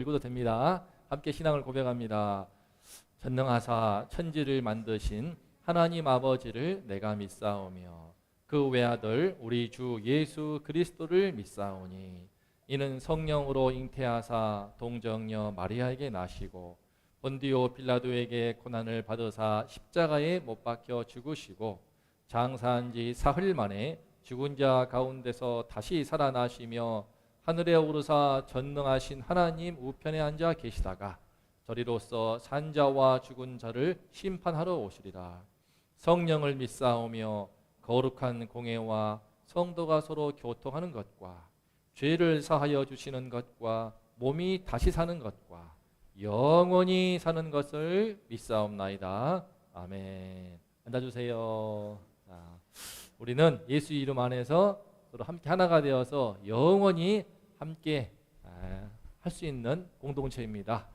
읽어도 됩니다. 함께 신앙을 고백합니다. 전능하사 천지를 만드신 하나님 아버지를 내가 믿사오며 그 외아들 우리 주 예수 그리스도를 믿사오니 이는 성령으로 잉태하사 동정녀 마리아에게 나시고 본디오 빌라도에게 고난을 받으사 십자가에 못 박혀 죽으시고 장사한 지 사흘 만에 죽은 자 가운데서 다시 살아나시며 하늘에 오르사 전능하신 하나님 우편에 앉아 계시다가 저리로서 산 자와 죽은 자를 심판하러 오시리라. 성령을 믿사오며 거룩한 공회와 성도가 서로 교통하는 것과 죄를 사하여 주시는 것과 몸이 다시 사는 것과 영원히 사는 것을 믿사옵나이다. 아멘. 앉아주세요. 자, 우리는 예수 이름 안에서 서로 함께 하나가 되어서 영원히 함께 할 수 있는 공동체입니다.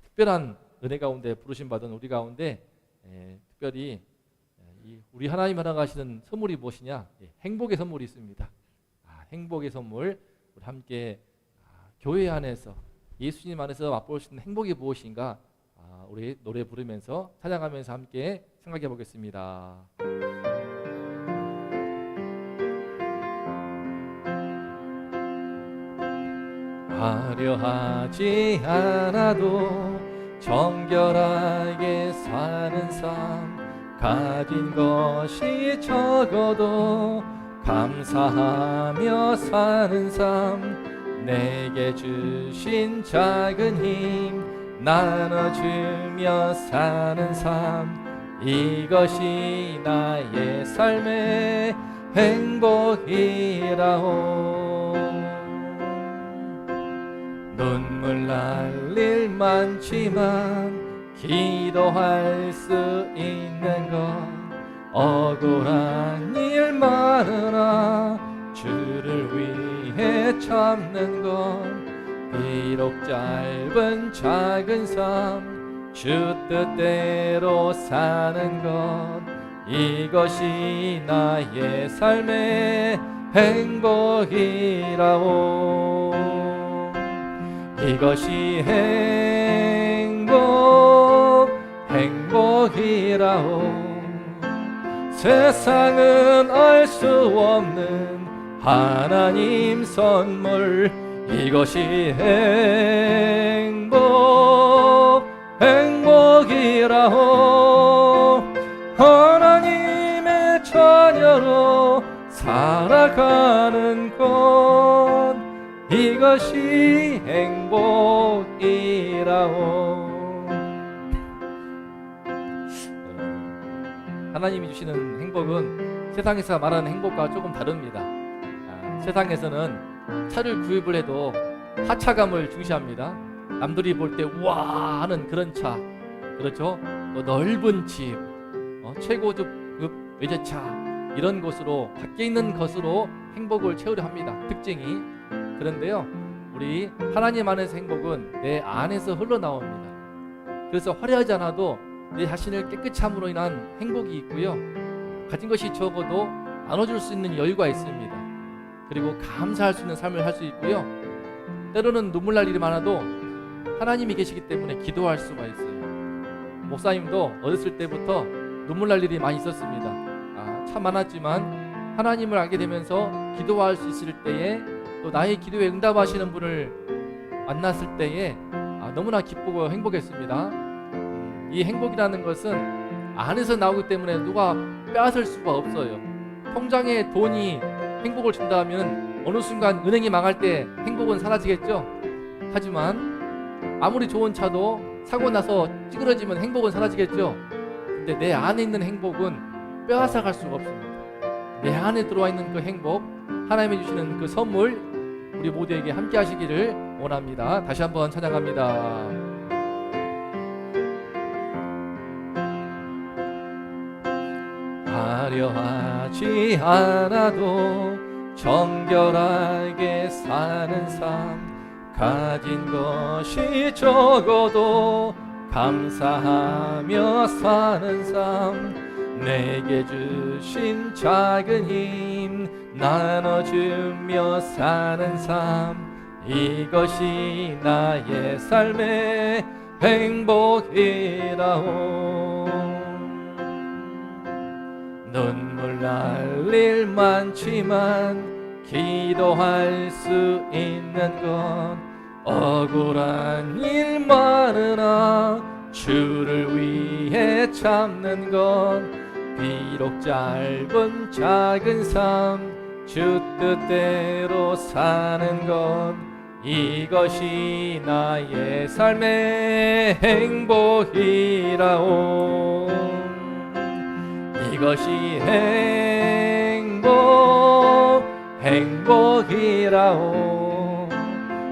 특별한 은혜 가운데 부르심 받은 우리 가운데 특별히 우리 하나님 하나 가시는 선물이 무엇이냐? 행복의 선물이 있습니다. 행복의 선물, 우리 함께 교회 안에서 예수님 안에서 맛볼 수 있는 행복이 무엇인가? 우리 노래 부르면서 찬양하면서 함께 생각해 보겠습니다. 화려하지 않아도 정결하게 사는 삶, 가진 것이 적어도 감사하며 사는 삶, 내게 주신 작은 힘 나눠주며 사는 삶, 이것이 나의 삶의 행복이라오. 눈물 날 일 많지만 기도할 수 있는 것, 억울한 일 많으나 주를 위해 참는 것, 비록 짧은 작은 삶 주 뜻대로 사는 것, 이것이 나의 삶의 행복이라오. 이것이 행복이라오. 세상은 알 수 없는 하나님 선물, 이것이 행복이라오. 하나님의 자녀로 살아가는 것, 이것이 행복이라오. 하나님이 주시는 행복은 세상에서 말하는 행복과 조금 다릅니다. 세상에서는 차를 구입을 해도 하차감을 중시합니다. 남들이 볼 때 우와 하는 그런 차, 그렇죠? 또 넓은 집, 최고급 외제차, 이런 것으로 밖에 있는 것으로 행복을 채우려 합니다. 특징이. 그런데요, 우리 하나님 안에서 행복은 내 안에서 흘러나옵니다. 그래서 화려하지 않아도 내 자신을 깨끗이 함으로 인한 행복이 있고요, 가진 것이 적어도 나눠줄 수 있는 여유가 있습니다. 그리고 감사할 수 있는 삶을 할 수 있고요, 때로는 눈물 날 일이 많아도 하나님이 계시기 때문에 기도할 수가 있어요. 목사님도 어렸을 때부터 눈물 날 일이 많이 있었습니다. 참 많았지만 하나님을 알게 되면서 기도할 수 있을 때에, 또 나의 기도에 응답하시는 분을 만났을 때에 너무나 기쁘고 행복했습니다. 이 행복이라는 것은 안에서 나오기 때문에 누가 빼앗을 수가 없어요. 통장에 돈이 행복을 준다면 어느 순간 은행이 망할 때 행복은 사라지겠죠. 하지만 아무리 좋은 차도 사고 나서 찌그러지면 행복은 사라지겠죠. 근데 내 안에 있는 행복은 빼앗아 갈 수가 없습니다. 내 안에 들어와 있는 그 행복, 하나님이 주시는 그 선물, 우리 모두에게 함께 하시기를 원합니다. 다시 한번 찬양합니다. 화려하지 않아도 정결하게 사는 삶, 가진 것이 적어도 감사하며 사는 삶, 내게 주신 작은 힘 나눠주며 사는 삶, 이것이 나의 삶의 행복이라오. 눈물 날 일 많지만 기도할 수 있는 건 억울한 일 많으나 주를 위해 참는 건 비록 짧은 작은 삶 주 뜻대로 사는 건 이것이 나의 삶의 행복이라오. 이것이 행복이라오.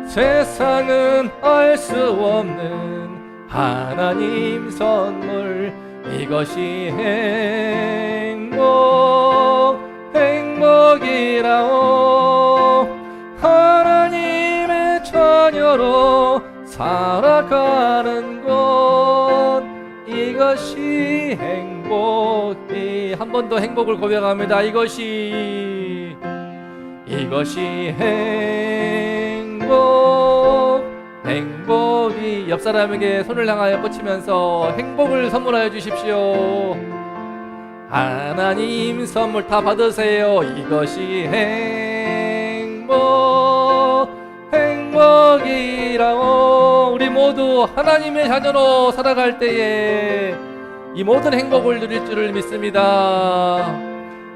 세상은 알 수 없는 하나님 선물 이것이 행복이라오. 하나님의 자녀로 살아가는 것 이것이 행복이. 한 번 더 행복을 고백합니다. 이것이 행복이. 옆 사람에게 손을 향하여 뻗치면서 행복을 선물하여 주십시오. 하나님 선물 다 받으세요. 이것이 행복이라오. 우리 모두 하나님의 자녀로 살아갈 때에 이 모든 행복을 누릴 줄을 믿습니다.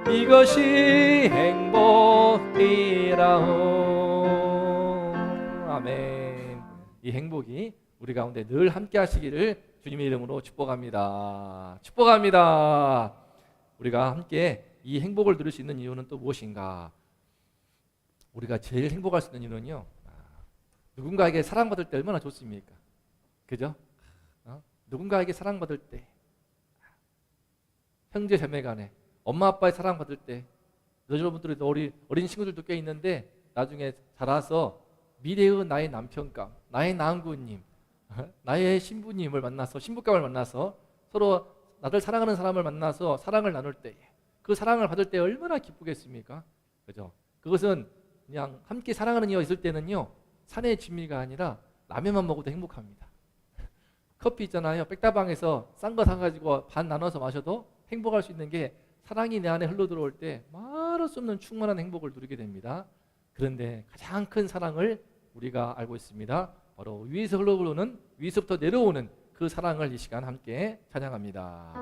이것이 행복이라오. 아멘. 이 행복이 우리 가운데 늘 함께 하시기를 주님의 이름으로 축복합니다. 축복합니다. 우리가 함께 이 행복을 누릴 수 있는 이유는 또 무엇인가? 우리가 제일 행복할 수 있는 이유는요, 누군가에게 사랑받을 때 얼마나 좋습니까? 그죠? 누군가에게 사랑받을 때, 형제 자매 간에, 엄마 아빠의 사랑받을 때, 여러분들도 어린 친구들도 꽤 있는데 나중에 자라서 미래의 나의 남편감, 나의 남구님, 나의 신부님을 만나서, 신부감을 만나서 서로 나를 사랑하는 사람을 만나서 사랑을 나눌 때, 그 사랑을 받을 때 얼마나 기쁘겠습니까? 그죠? 그것은 그냥 함께 사랑하는 이가 있을 때는요, 산의 진미가 아니라 라면만 먹어도 행복합니다. 커피 있잖아요. 백다방에서 싼 거 사가지고 반 나눠서 마셔도 행복할 수 있는 게 사랑이 내 안에 흘러들어올 때 말할 수 없는 충만한 행복을 누리게 됩니다. 그런데 가장 큰 사랑을 우리가 알고 있습니다. 바로 위에서 흘러오는, 위에서부터 내려오는 그 사랑을 이 시간 함께 찬양합니다.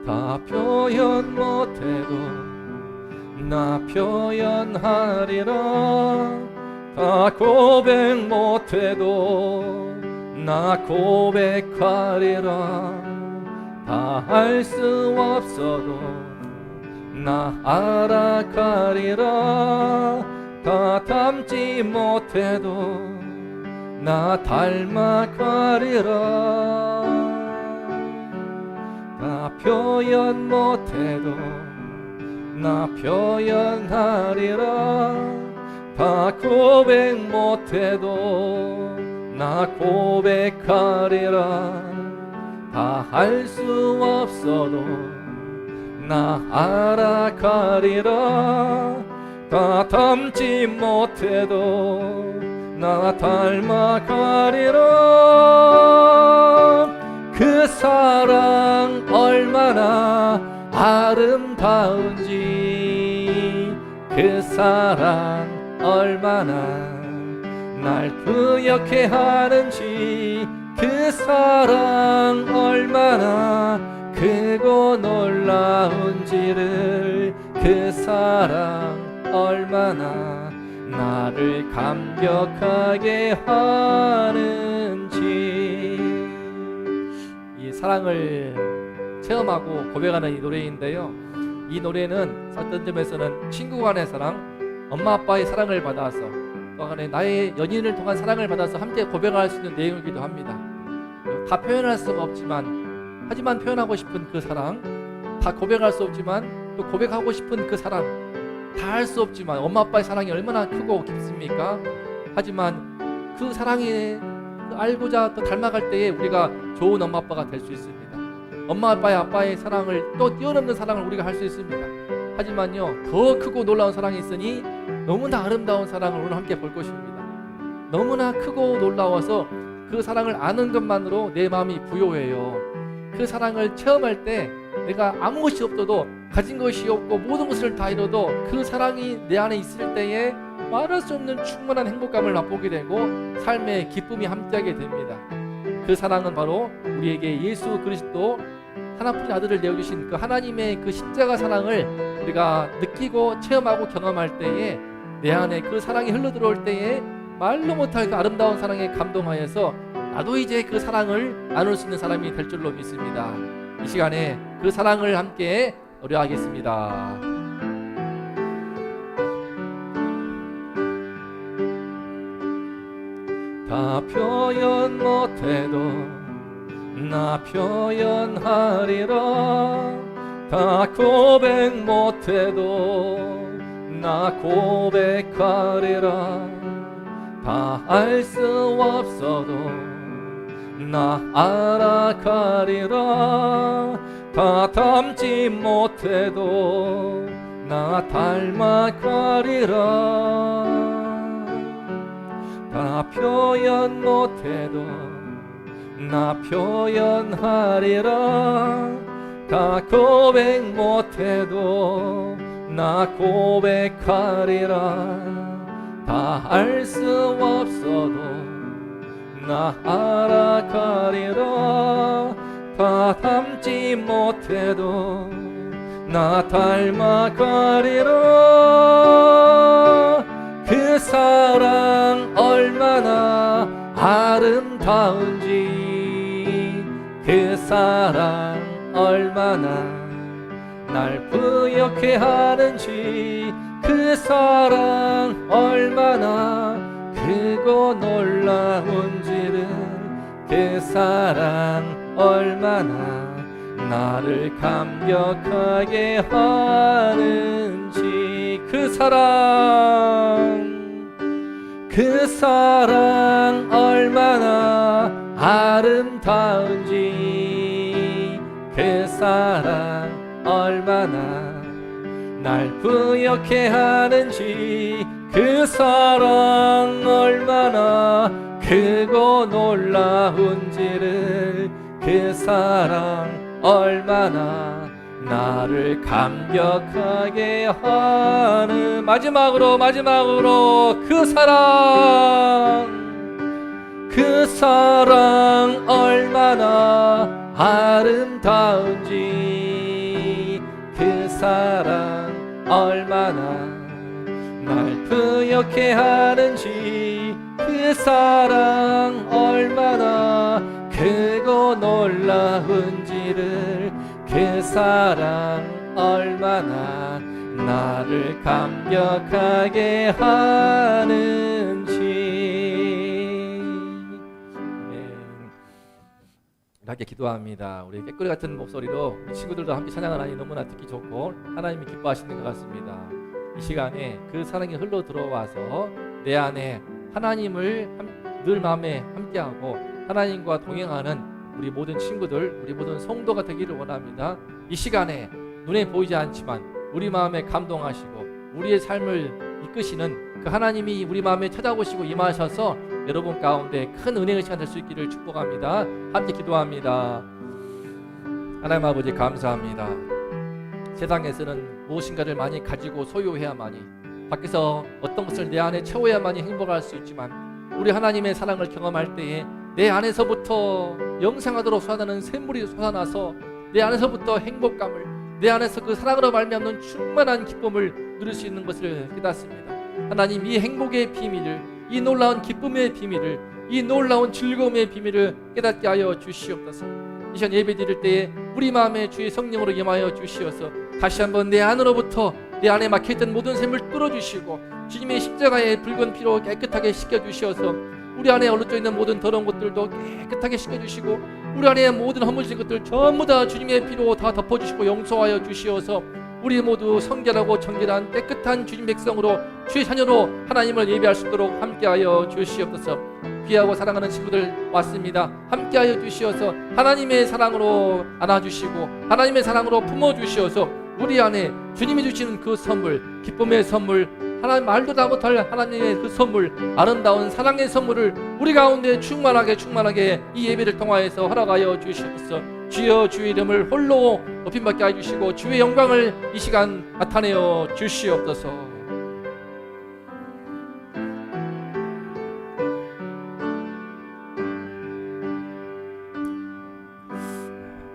다 표현 못해도 나 표현하리라. 다 고백 못해도 나 고백하리라. 다 할 수 없어도 나 알아가리라. 다 닮지 못해도 나 닮아가리라. 다 표현 못해도 나 표현하리라. 다 고백 못해도 나 고백하리라. 다 할 수 없어도 나 알아가리라. 다 닮지 못해도 나 닮아가리라. 그 사랑 얼마나 아름다운지, 그 사랑 얼마나 날 부욕해 하는지, 그 사랑 얼마나 크고 놀라운지를, 그 사랑 얼마나 나를 감격하게 하는지. 이 사랑을 체험하고 고백하는 이 노래인데요, 이 노래는 어떤 점에서는 친구 간의 사랑, 엄마 아빠의 사랑을 받아서, 또 간에 나의 연인을 통한 사랑을 받아서 함께 고백할 수 있는 내용이기도 합니다. 다 표현할 수가 없지만, 하지만 표현하고 싶은 그 사랑, 다 고백할 수 없지만 또 고백하고 싶은 그 사랑, 다 할 수 없지만 엄마 아빠의 사랑이 얼마나 크고 깊습니까? 하지만 그 사랑이 알고자 또 닮아갈 때에 우리가 좋은 엄마 아빠가 될 수 있습니다. 엄마 아빠의 사랑을 또 뛰어넘는 사랑을 우리가 할 수 있습니다. 하지만요, 더 크고 놀라운 사랑이 있으니 너무나 아름다운 사랑을 오늘 함께 볼 것입니다. 너무나 크고 놀라워서 그 사랑을 아는 것만으로 내 마음이 부요해요. 그 사랑을 체험할 때 내가 아무것이 없어도, 가진 것이 없고 모든 것을 다 잃어도 그 사랑이 내 안에 있을 때에 말할 수 없는 충만한 행복감을 맛보게 되고 삶의 기쁨이 함께하게 됩니다. 그 사랑은 바로 우리에게 예수 그리스도 하나뿐인 아들을 내어주신 그 하나님의 그 십자가 사랑을 우리가 느끼고 체험하고 경험할 때에 내 안에 그 사랑이 흘러들어올 때에 말로 못할 그 아름다운 사랑에 감동하여서 나도 이제 그 사랑을 나눌 수 있는 사람이 될 줄로 믿습니다. 이 시간에 그 사랑을 함께 노래하겠습니다. 다 표현 못해도 나 표현하리라. 다 고백 못해도 나 고백하리라. 다 알 수 없어도 나 알아가리라. 다 닮지 못해도 나 닮아가리라. 다 표현 못해도 나 표현하리라. 다 고백 못해도 나 고백하리라. 다 알 수 없어도 나 알아가리라. 다 닮지 못해도 나 닮아가리라. 그 사랑 얼마나 아름다운지, 그 사랑 얼마나 날 부욕해 하는지, 그 사랑 얼마나 크고 놀라운지를, 그 사랑 얼마나 나를 감격하게 하는지, 그 사랑 얼마나 아름다운지, 그 사랑 얼마나 날 부욕해 하는지, 그 사랑 얼마나 크고 놀라운지를, 그 사랑 얼마나 나를 감격하게 하는, 마지막으로 그 사랑 얼마나 아름다운지, 그 사랑 얼마나 날 부욕해 하는지, 그 사랑 얼마나 크고 놀라운지를, 그 사랑 얼마나 나를 감격하게 하는지. 네. 함께 기도합니다. 우리 깨꼬리 같은 목소리로 우리 친구들도 함께 찬양을 하니 너무나 듣기 좋고 하나님이 기뻐하시는 것 같습니다. 이 시간에 그 사랑이 흘러 들어와서 내 안에 하나님을 늘 마음에 함께하고 하나님과 동행하는 우리 모든 친구들, 우리 모든 성도가 되기를 원합니다. 이 시간에 눈에 보이지 않지만 우리 마음에 감동하시고 우리의 삶을 이끄시는 그 하나님이 우리 마음에 찾아오시고 임하셔서 여러분 가운데 큰 은혜의 시간 될 수 있기를 축복합니다. 함께 기도합니다. 하나님 아버지 감사합니다. 세상에서는 무엇인가를 많이 가지고 소유해야만이, 밖에서 어떤 것을 내 안에 채워야만이 행복할 수 있지만, 우리 하나님의 사랑을 경험할 때에 내 안에서부터 영생하도록 솟아나는 샘물이 솟아나서 내 안에서부터 행복감을, 내 안에서 그 사랑으로 말미암는 충만한 기쁨을 누릴 수 있는 것을 깨닫습니다. 하나님, 이 행복의 비밀을, 이 놀라운 기쁨의 비밀을, 이 놀라운 즐거움의 비밀을 깨닫게 하여 주시옵소서. 이 시간 예배 드릴 때에 우리 마음에 주의 성령으로 임하여 주시어서 다시 한번 내 안으로부터 내 안에 막혀있던 모든 샘을 뚫어주시고 주님의 십자가의 붉은 피로 깨끗하게 씻겨주시어서 우리 안에 얼룩져 있는 모든 더러운 것들도 깨끗하게 씻겨주시고 우리 안에 모든 허물진 것들 전부 다 주님의 피로 다 덮어주시고 용서하여 주시어서 우리 모두 성결하고 정결한 깨끗한 주님 백성으로 주의 자녀로 하나님을 예배할 수 있도록 함께하여 주시옵소서. 귀하고 사랑하는 친구들 왔습니다. 함께하여 주시어서 하나님의 사랑으로 안아주시고 하나님의 사랑으로 품어주시어서 우리 안에 주님이 주시는 그 선물, 기쁨의 선물, 하나님 말도 다 못할 하나님의 그 선물, 아름다운 사랑의 선물을 우리 가운데 충만하게 이 예배를 통하여서 허락하여 주시옵소서. 주여, 주의 이름을 홀로 높임받게 해주시고 주의 영광을 이 시간 나타내어 주시옵소서.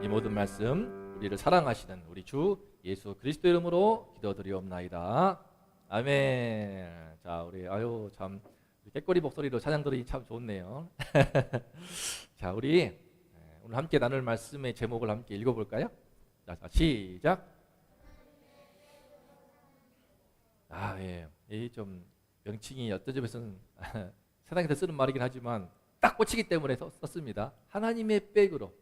이 모든 말씀 우리를 사랑하시는 우리 주 예수 그리스도 이름으로 기도드리옵나이다. 아멘. 자, 우리 참 깨꼬리 목소리로 찬양들이 참 좋네요. 자, 우리 오늘 함께 나눌 말씀의 제목을 함께 읽어볼까요? 자, 시작. 예. 이 좀 명칭이 어떤 점에서는 세상에서 쓰는 말이긴 하지만 딱 꽂히기 때문에 썼습니다. 하나님의 백으로,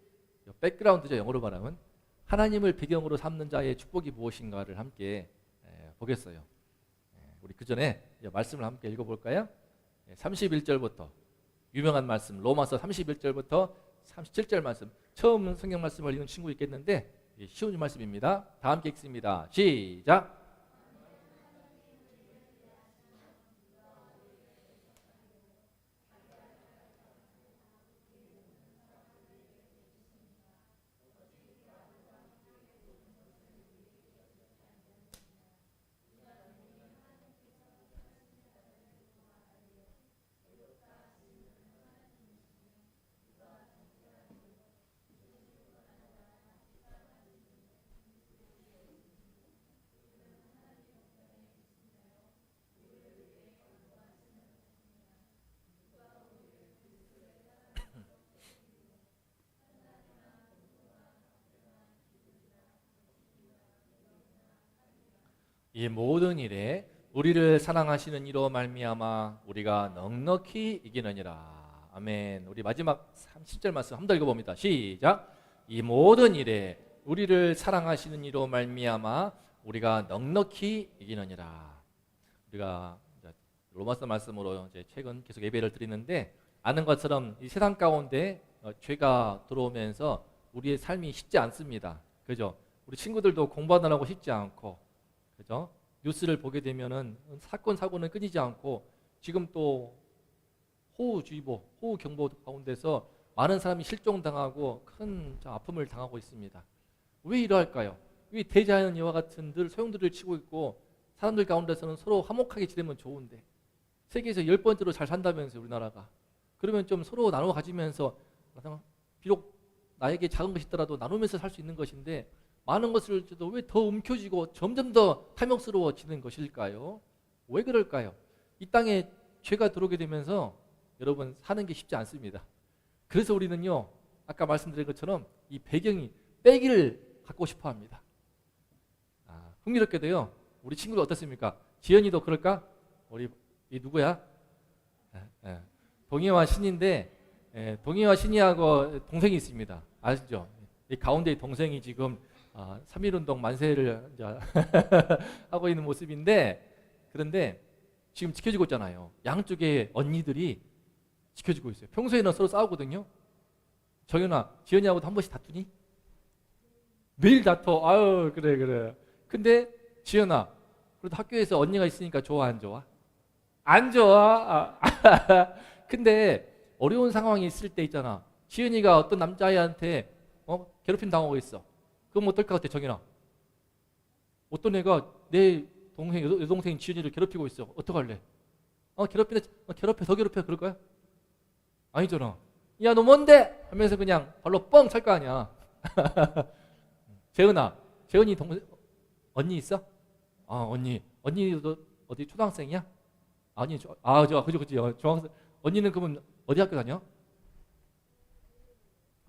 백그라운드죠, 영어로 말하면. 하나님을 배경으로 삼는 자의 축복이 무엇인가를 함께 보겠어요. 우리 그 전에 말씀을 함께 읽어볼까요? 31절부터 유명한 말씀, 로마서 31절부터 37절 말씀. 처음 성경 말씀을 읽는 친구 있겠는데 쉬운 말씀입니다. 다 함께 읽습니다. 시작. 이 모든 일에 우리를 사랑하시는 이로 말미암아 우리가 넉넉히 이기느니라. 아멘. 우리 마지막 30절 말씀 한 번 더 읽어봅니다. 시작. 이 모든 일에 우리를 사랑하시는 이로 말미암아 우리가 넉넉히 이기느니라. 우리가 로마서 말씀으로 이제 최근 계속 예배를 드리는데 아는 것처럼 이 세상 가운데 죄가 들어오면서 우리의 삶이 쉽지 않습니다. 그죠? 우리 친구들도 공부하느라고 쉽지 않고, 그죠? 뉴스를 보게 되면은 사건 사고는 끊이지 않고 지금 또 호우주의보, 호우경보 가운데서 많은 사람이 실종당하고 큰 아픔을 당하고 있습니다. 왜 이러할까요? 왜 대자연 이와 같은 늘 소용돌이를 치고 있고 사람들 가운데서는 서로 화목하게 지내면 좋은데 세계에서 10번째로 잘 산다면서요, 우리나라가. 그러면 좀 서로 나눠 가지면서 비록 나에게 작은 것이 있더라도 나누면서 살 수 있는 것인데 많은 것을 줘도 왜 더 움켜쥐고 점점 더 탐욕스러워지는 것일까요? 왜 그럴까요? 이 땅에 죄가 들어오게 되면서 여러분 사는 게 쉽지 않습니다. 그래서 우리는요, 아까 말씀드린 것처럼 이 배경이 빼기를 갖고 싶어 합니다. 흥미롭게도요, 우리 친구들 어떻습니까? 지연이도 그럴까? 우리 이 누구야? 동희와 신인데, 동희와 신이하고 동생이 있습니다. 아시죠? 이 가운데 동생이 지금 3.1운동 만세를 하고 있는 모습인데, 그런데 지금 지켜주고 있잖아요. 양쪽에 언니들이 지켜주고 있어요. 평소에는 서로 싸우거든요. 정연아, 지연이하고도 한 번씩 다투니? 매일 다퉈. 아유, 그래. 근데 지연아, 그래도 학교에서 언니가 있으니까 좋아, 안 좋아? 안 좋아. 근데 어려운 상황이 있을 때 있잖아. 지연이가 어떤 남자애한테 괴롭힘 당하고 있어. 그럼 어떨 것 같아, 정연아? 어떤 애가 내 여동생 지연이를 괴롭히고 있어. 어떡할래? 괴롭혀, 더 괴롭혀, 그럴 거야? 아니잖아. 야, 너 뭔데? 하면서 그냥 발로 뻥 찰 거 아니야. 재은아, 재은이 언니 있어? 언니도 어디 초등학생이야? 아니, 그죠. 중학생. 언니는 그러면 어디 학교 다녀?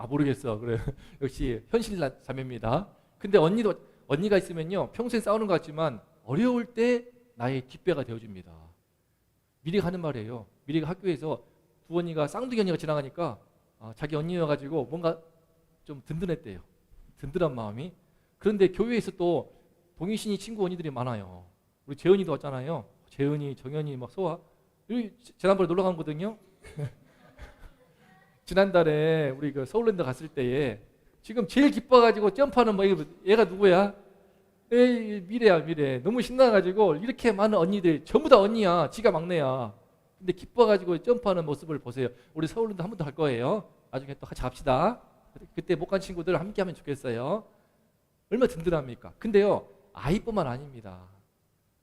모르겠어. 그래. 역시 현실 자매입니다. 근데 언니가 있으면요, 평소에 싸우는 것 같지만 어려울 때 나의 뒷배가 되어줍니다. 미리가 하는 말이에요. 미리가 학교에서 두 언니가 쌍둥이 언니가 지나가니까 자기 언니여가지고 뭔가 좀 든든했대요. 든든한 마음이. 그런데 교회에서 또 동희신이 친구 언니들이 많아요. 우리 재은이도 왔잖아요. 재은이, 정연이, 막 소아. 여기 지난번에 놀러 간 거거든요. 지난달에 우리 그 서울랜드 갔을 때에 지금 제일 기뻐가지고 점프하는 뭐 얘가 누구야? 에이, 미래야 미래. 너무 신나가지고 이렇게 많은 언니들 전부 다 언니야. 지가 막내야. 근데 기뻐가지고 점프하는 모습을 보세요. 우리 서울랜드 한 번 더 할 거예요. 나중에 또 같이 합시다. 그때 못 간 친구들 함께 하면 좋겠어요. 얼마나 든든합니까? 근데요, 아이뿐만 아닙니다.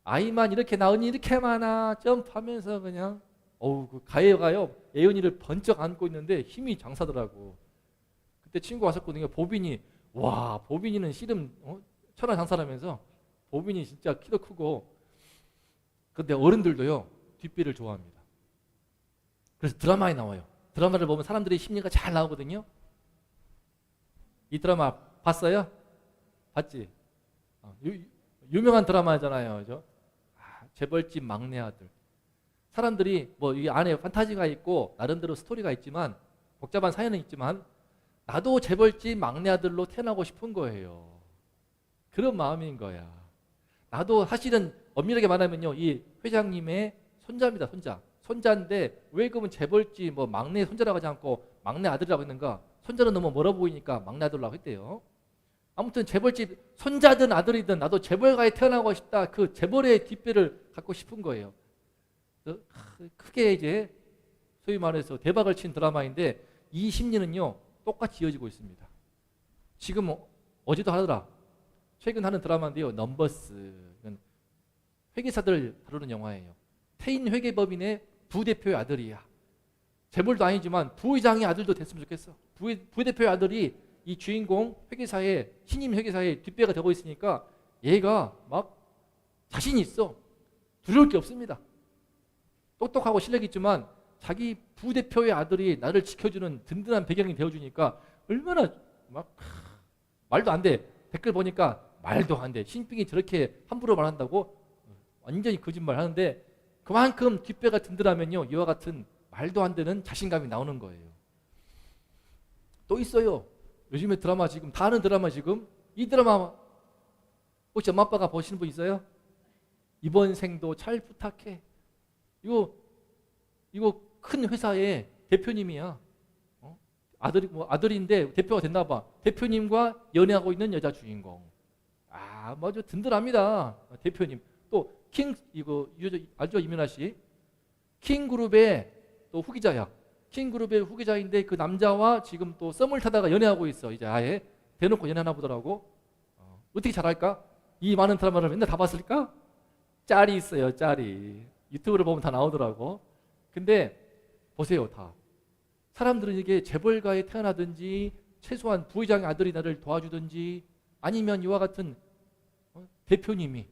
아이만 이렇게 나 언니 이렇게 많아 점프하면서 그냥 그 가해가요 예은이를 번쩍 안고 있는데 힘이 장사더라고. 그때 친구 왔었거든요. 보빈이. 와, 보빈이는 씨름 천하장사라면서. 보빈이 진짜 키도 크고. 근데 어른들도요 뒷배를 좋아합니다. 그래서 드라마에 나와요. 드라마를 보면 사람들의 심리가 잘 나오거든요. 이 드라마 봤어요? 봤지? 유명한 드라마잖아요. 그죠? 재벌집 막내 아들. 사람들이 뭐 이 안에 판타지가 있고 나름대로 스토리가 있지만 복잡한 사연은 있지만 나도 재벌집 막내 아들로 태어나고 싶은 거예요. 그런 마음인 거야. 나도 사실은 엄밀하게 말하면요, 이 회장님의 손자입니다. 손자인데 왜 그러면 재벌집 뭐 막내 손자라고 하지 않고 막내 아들이라고 했는가? 손자는 너무 멀어 보이니까 막내 아들이라고 했대요. 아무튼 재벌집 손자든 아들이든 나도 재벌가에 태어나고 싶다. 그 재벌의 뒷배를 갖고 싶은 거예요. 크게 이제 소위 말해서 대박을 친 드라마인데 이 심리는요 똑같이 이어지고 있습니다. 지금 어제도 하더라. 최근 하는 드라마인데요. 넘버스. 회계사들 다루는 영화예요. 태인 회계법인의 부대표의 아들이야. 재벌도 아니지만 부회장의 아들도 됐으면 좋겠어. 부대표의 아들이 이 주인공 회계사의 신임 회계사의 뒷배가 되고 있으니까 얘가 막 자신이 있어. 두려울 게 없습니다. 똑똑하고 실력이 있지만 자기 부대표의 아들이 나를 지켜주는 든든한 배경이 되어주니까 얼마나 막 말도 안 돼. 댓글 보니까 말도 안 돼. 신빙이 저렇게 함부로 말한다고? 완전히 거짓말 하는데 그만큼 뒷배가 든든하면요 이와 같은 말도 안 되는 자신감이 나오는 거예요. 또 있어요. 요즘에 드라마 지금 다 아는 드라마 지금 이 드라마 혹시 엄마 아빠가 보시는 분 있어요? 이번 생도 잘 부탁해. 이거 큰 회사의 대표님이야. 아들인데 대표가 됐나 봐. 대표님과 연애하고 있는 여자 주인공. 맞아 든든합니다. 대표님. 또 이거 알죠? 이민아 씨. 킹그룹의 또 후기자야. 킹그룹의 후기자인데 그 남자와 지금 또 썸을 타다가 연애하고 있어. 이제 아예 대놓고 연애하나 보더라고. 어떻게 잘할까? 이 많은 드라마를 맨날 다 봤을까? 짤이 있어요. 짤이. 유튜브를 보면 다 나오더라고. 근데 보세요. 다. 사람들은 이게 재벌가에 태어나든지 최소한 부회장의 아들이 나를 도와주든지 아니면 이와 같은 대표님이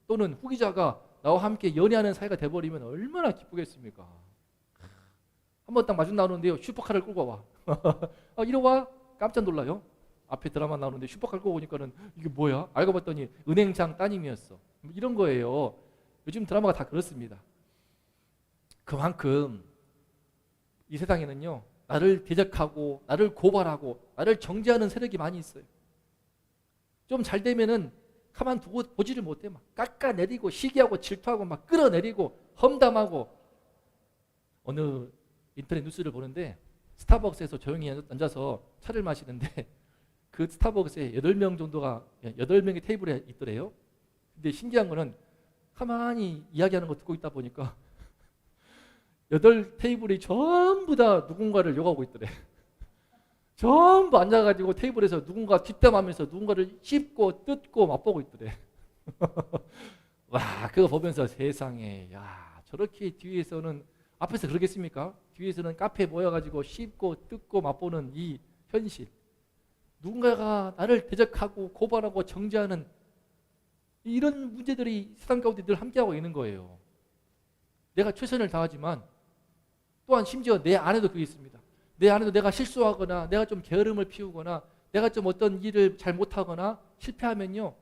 또는 후기자가 나와 함께 연애하는 사이가 돼버리면 얼마나 기쁘겠습니까? 한번 딱 마중 나오는데요. 슈퍼카를 끌고 와. 이리 와. 깜짝 놀라요. 앞에 드라마 나오는데 슈퍼카를 끌고 오니까는 이게 뭐야? 알고 봤더니 은행장 따님이었어. 이런 거예요. 요즘 드라마가 다 그렇습니다. 그만큼 이 세상에는요. 나를 대적하고 나를 고발하고 나를 정죄하는 세력이 많이 있어요. 좀 잘 되면은 가만두고 보지를 못해. 막 깎아내리고 시기하고 질투하고 막 끌어내리고 험담하고. 어느 인터넷 뉴스를 보는데 스타벅스에서 조용히 앉아서 차를 마시는데 그 스타벅스에 8명 정도가 8명의 테이블에 있더래요. 근데 신기한 거는 가만히 이야기하는 거 듣고 있다 보니까 8테이블이 전부 다 누군가를 욕하고 있더래. 전부 앉아가지고 테이블에서 누군가 뒷담하면서 누군가를 씹고 뜯고 맛보고 있더래. 와, 그거 보면서 세상에, 야, 저렇게 뒤에서는, 앞에서 그러겠습니까? 뒤에서는 카페에 모여가지고 씹고 뜯고 맛보는 이 현실. 누군가가 나를 대적하고 고발하고 정죄하는 이런 문제들이 세상 가운데 늘 함께하고 있는 거예요. 내가 최선을 다하지만 또한 심지어 내 안에도 그게 있습니다. 내 안에도 내가 실수하거나 내가 좀 게으름을 피우거나 내가 좀 어떤 일을 잘 못하거나 실패하면요.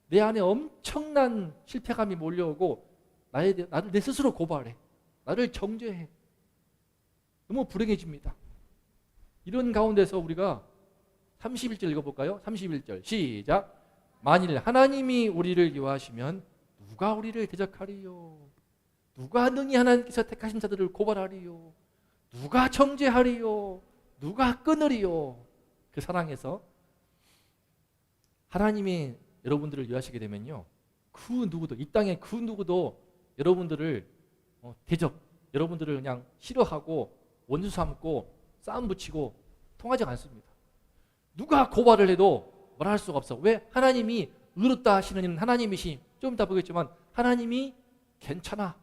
내 안에 엄청난 실패감이 몰려오고 나를 내 스스로 고발해. 나를 정죄해. 너무 불행해집니다. 이런 가운데서 우리가 31절 읽어볼까요? 31절 시작. 만일 하나님이 우리를 위하시면 누가 우리를 대적하리요? 누가 능히 하나님께서 택하신 자들을 고발하리요? 누가 정죄하리요? 누가 끊으리요? 그 사랑에서 하나님이 여러분들을 위하시게 되면요, 그 누구도, 이 땅에 그 누구도 여러분들을 대적, 여러분들을 그냥 싫어하고 원수 삼고 싸움 붙이고 통하지 않습니다. 누가 고발을 해도 말할 수가 없어. 왜? 하나님이 의롭다 하시는 이는 하나님이시, 좀 이따 보겠지만 하나님이 괜찮아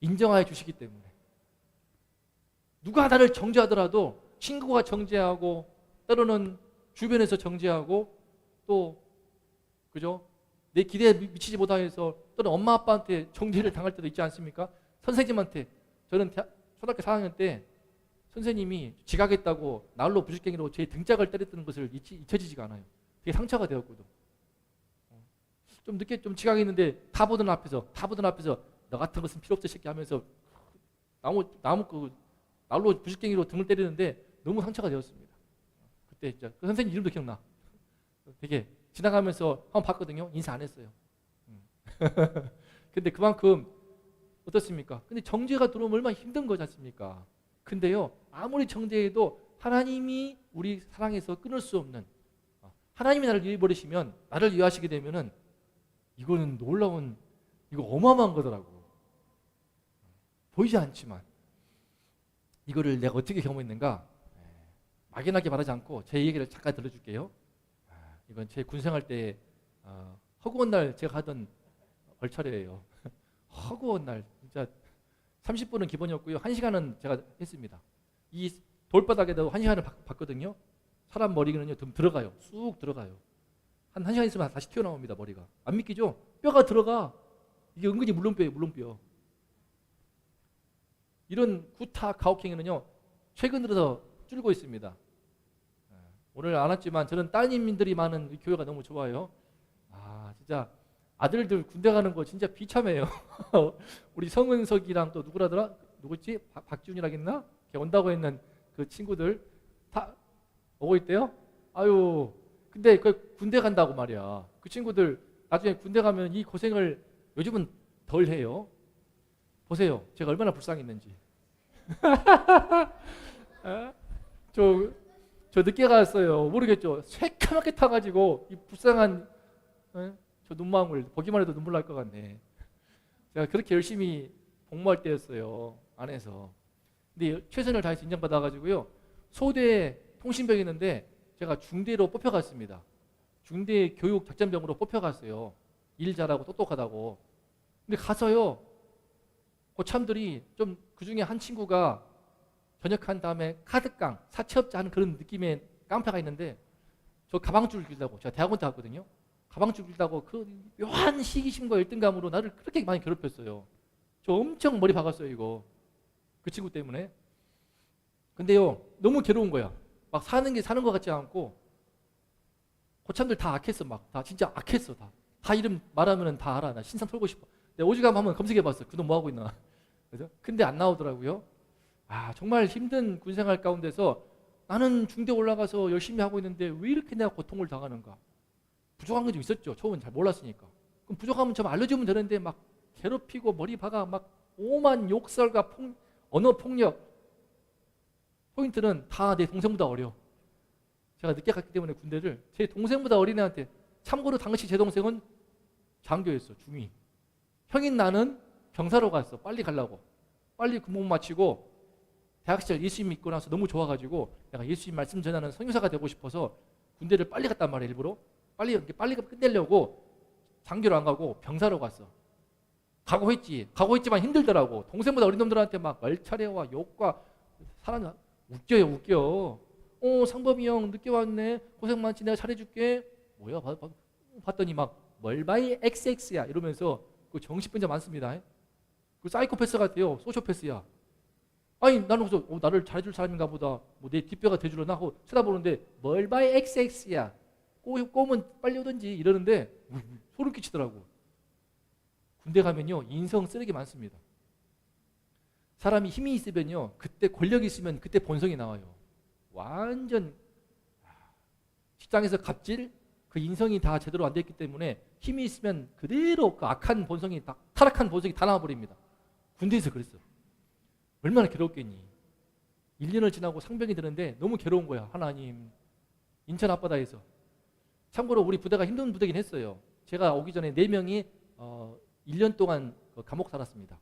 인정하여 주시기 때문에. 누가 나를 정죄하더라도, 친구가 정죄하고 때로는 주변에서 정죄하고 또 그죠? 내 기대에 미치지 못하여서 또는 엄마 아빠한테 정죄를 당할 때도 있지 않습니까? 선생님한테, 저는 초등학교 4학년 때 선생님이 지각했다고 나홀로 부직갱이로 제 등짝을 때렸던 것을 잊혀지지가 않아요. 되게 상처가 되었거든. 좀 늦게 좀 지각했는데 다 보던 앞에서 너 같은 것은 필요 없어 새끼 하면서 나홀로 부직갱이로 등을 때리는데 너무 상처가 되었습니다. 그때 진짜 그 선생님 이름도 기억나. 되게 지나가면서 한번 봤거든요. 인사 안 했어요. 근데 그만큼 어떻습니까? 근데 정죄가 들어오면 얼마나 힘든 거지 않습니까? 근데요, 아무리 정죄해도 하나님이 우리 사랑에서 끊을 수 없는, 하나님이 나를 위해버리시면, 나를 위하시게 되면은 이거는 놀라운, 이거 어마어마한 거더라고. 보이지 않지만 이거를 내가 어떻게 경험했는가? 막연하게 말하지 않고 제 얘기를 잠깐 들어줄게요. 이건 제 군생활 때 허구한 날 제가 하던 얼차례예요. 허구한 날 진짜 30분은 기본이었고요. 1시간은 제가 했습니다. 이 돌바닥에다 1시간을 봤거든요. 사람 머리는 좀 들어가요. 쑥 들어가요. 한 1시간 있으면 다시 튀어나옵니다. 머리가. 안 믿기죠? 뼈가 들어가. 이게 은근히 물렁뼈예요. 물렁뼈. 이런 구타 가혹행위는요, 최근 들어서 줄고 있습니다. 오늘 안 왔지만 저는 따님들이 많은 교회가 너무 좋아요. 진짜 아들들 군대 가는 거 진짜 비참해요. 우리 성은석이랑 또 누구라더라? 누구지? 박지훈이라겠나? 온다고 했는 그 친구들 다 오고 있대요. 아유, 근데 그 군대 간다고 말이야. 그 친구들 나중에 군대 가면 이 고생을 요즘은 덜 해요. 보세요. 제가 얼마나 불쌍했는지. 저 늦게 갔어요. 모르겠죠. 새까맣게 타가지고 이 불쌍한 저 눈망울 보기만 해도 눈물 날 것 같네. 제가 그렇게 열심히 복무할 때였어요. 안에서. 근데 최선을 다해서 인정받아가지고요. 소대 통신병이 있는데 제가 중대로 뽑혀갔습니다. 중대 교육 작전병으로 뽑혀갔어요. 일 잘하고 똑똑하다고. 근데 가서요, 고참들이 좀 그중에 한 친구가 전역한 다음에 카드깡, 사채업자 하는 그런 느낌의 깡패가 있는데, 저 가방줄 길다고, 제가 대학원 때 갔거든요. 가방줄 길다고 그 묘한 시기심과 열등감으로 나를 그렇게 많이 괴롭혔어요. 저 엄청 머리 박았어요, 이거. 그 친구 때문에. 근데요, 너무 괴로운 거야. 막 사는 게 사는 것 같지 않고, 고참들 다 악했어, 막. 다 진짜 악했어, 다. 다 이름 말하면 다 알아. 나 신상 털고 싶어. 내가 오지랖 한번 검색해봤어. 그놈 뭐하고 있나. 그래서 근데 안 나오더라고요. 정말 힘든 군생활 가운데서 나는 중대 올라가서 열심히 하고 있는데 왜 이렇게 내가 고통을 당하는가. 부족한 게 좀 있었죠. 처음엔 잘 몰랐으니까. 그럼 부족하면 좀 알려주면 되는데 막 괴롭히고 머리 박아 막 오만 욕설과 언어 폭력. 포인트는 다 내 동생보다 어려. 제가 늦게 갔기 때문에 군대를 제 동생보다 어린 애한테, 참고로 당시 제 동생은 장교였어. 중위. 형인 나는 병사로 갔어. 빨리 가려고. 빨리 군복 마치고 대학 시절 예수님 믿고 나서 너무 좋아가지고 내가 예수님 말씀 전하는 선교사가 되고 싶어서 군대를 빨리 갔단 말이야. 일부러 빨리 끝내려고 장교로 안 가고 병사로 갔어. 가고 했지만 힘들더라고. 동생보다 어린 놈들한테 막 말차례와 욕과 사람 웃겨요. 웃겨. 상범이 형 늦게 왔네. 고생 많지. 내가 잘해줄게. 뭐야? 봤더니 막 멀바이 XX야 이러면서 그 정신분자 많습니다. 그 사이코패스 같아요. 소시오패스야. 아니 나는 그래서 나를 잘해줄 사람인가 보다. 뭐 내 뒷배가 돼주려나 하고 쳐다보는데 멀바이 XX야. 꼬면 빨리 오든지 이러는데 소름 끼치더라고. 군대 가면요 인성 쓰레기 많습니다. 사람이 힘이 있으면요 그때 권력이 있으면 그때 본성이 나와요. 완전 직장에서 갑질, 그 인성이 다 제대로 안 됐기 때문에 힘이 있으면 그대로 그 악한 본성이 타락한 본성이 다 나와버립니다. 군대에서 그랬어. 얼마나 괴롭겠니. 1년을 지나고 상병이 되는데 너무 괴로운 거야. 하나님, 인천 앞바다에서. 참고로 우리 부대가 힘든 부대긴 했어요. 제가 오기 전에 4명이 1년 동안 감옥 살았습니다.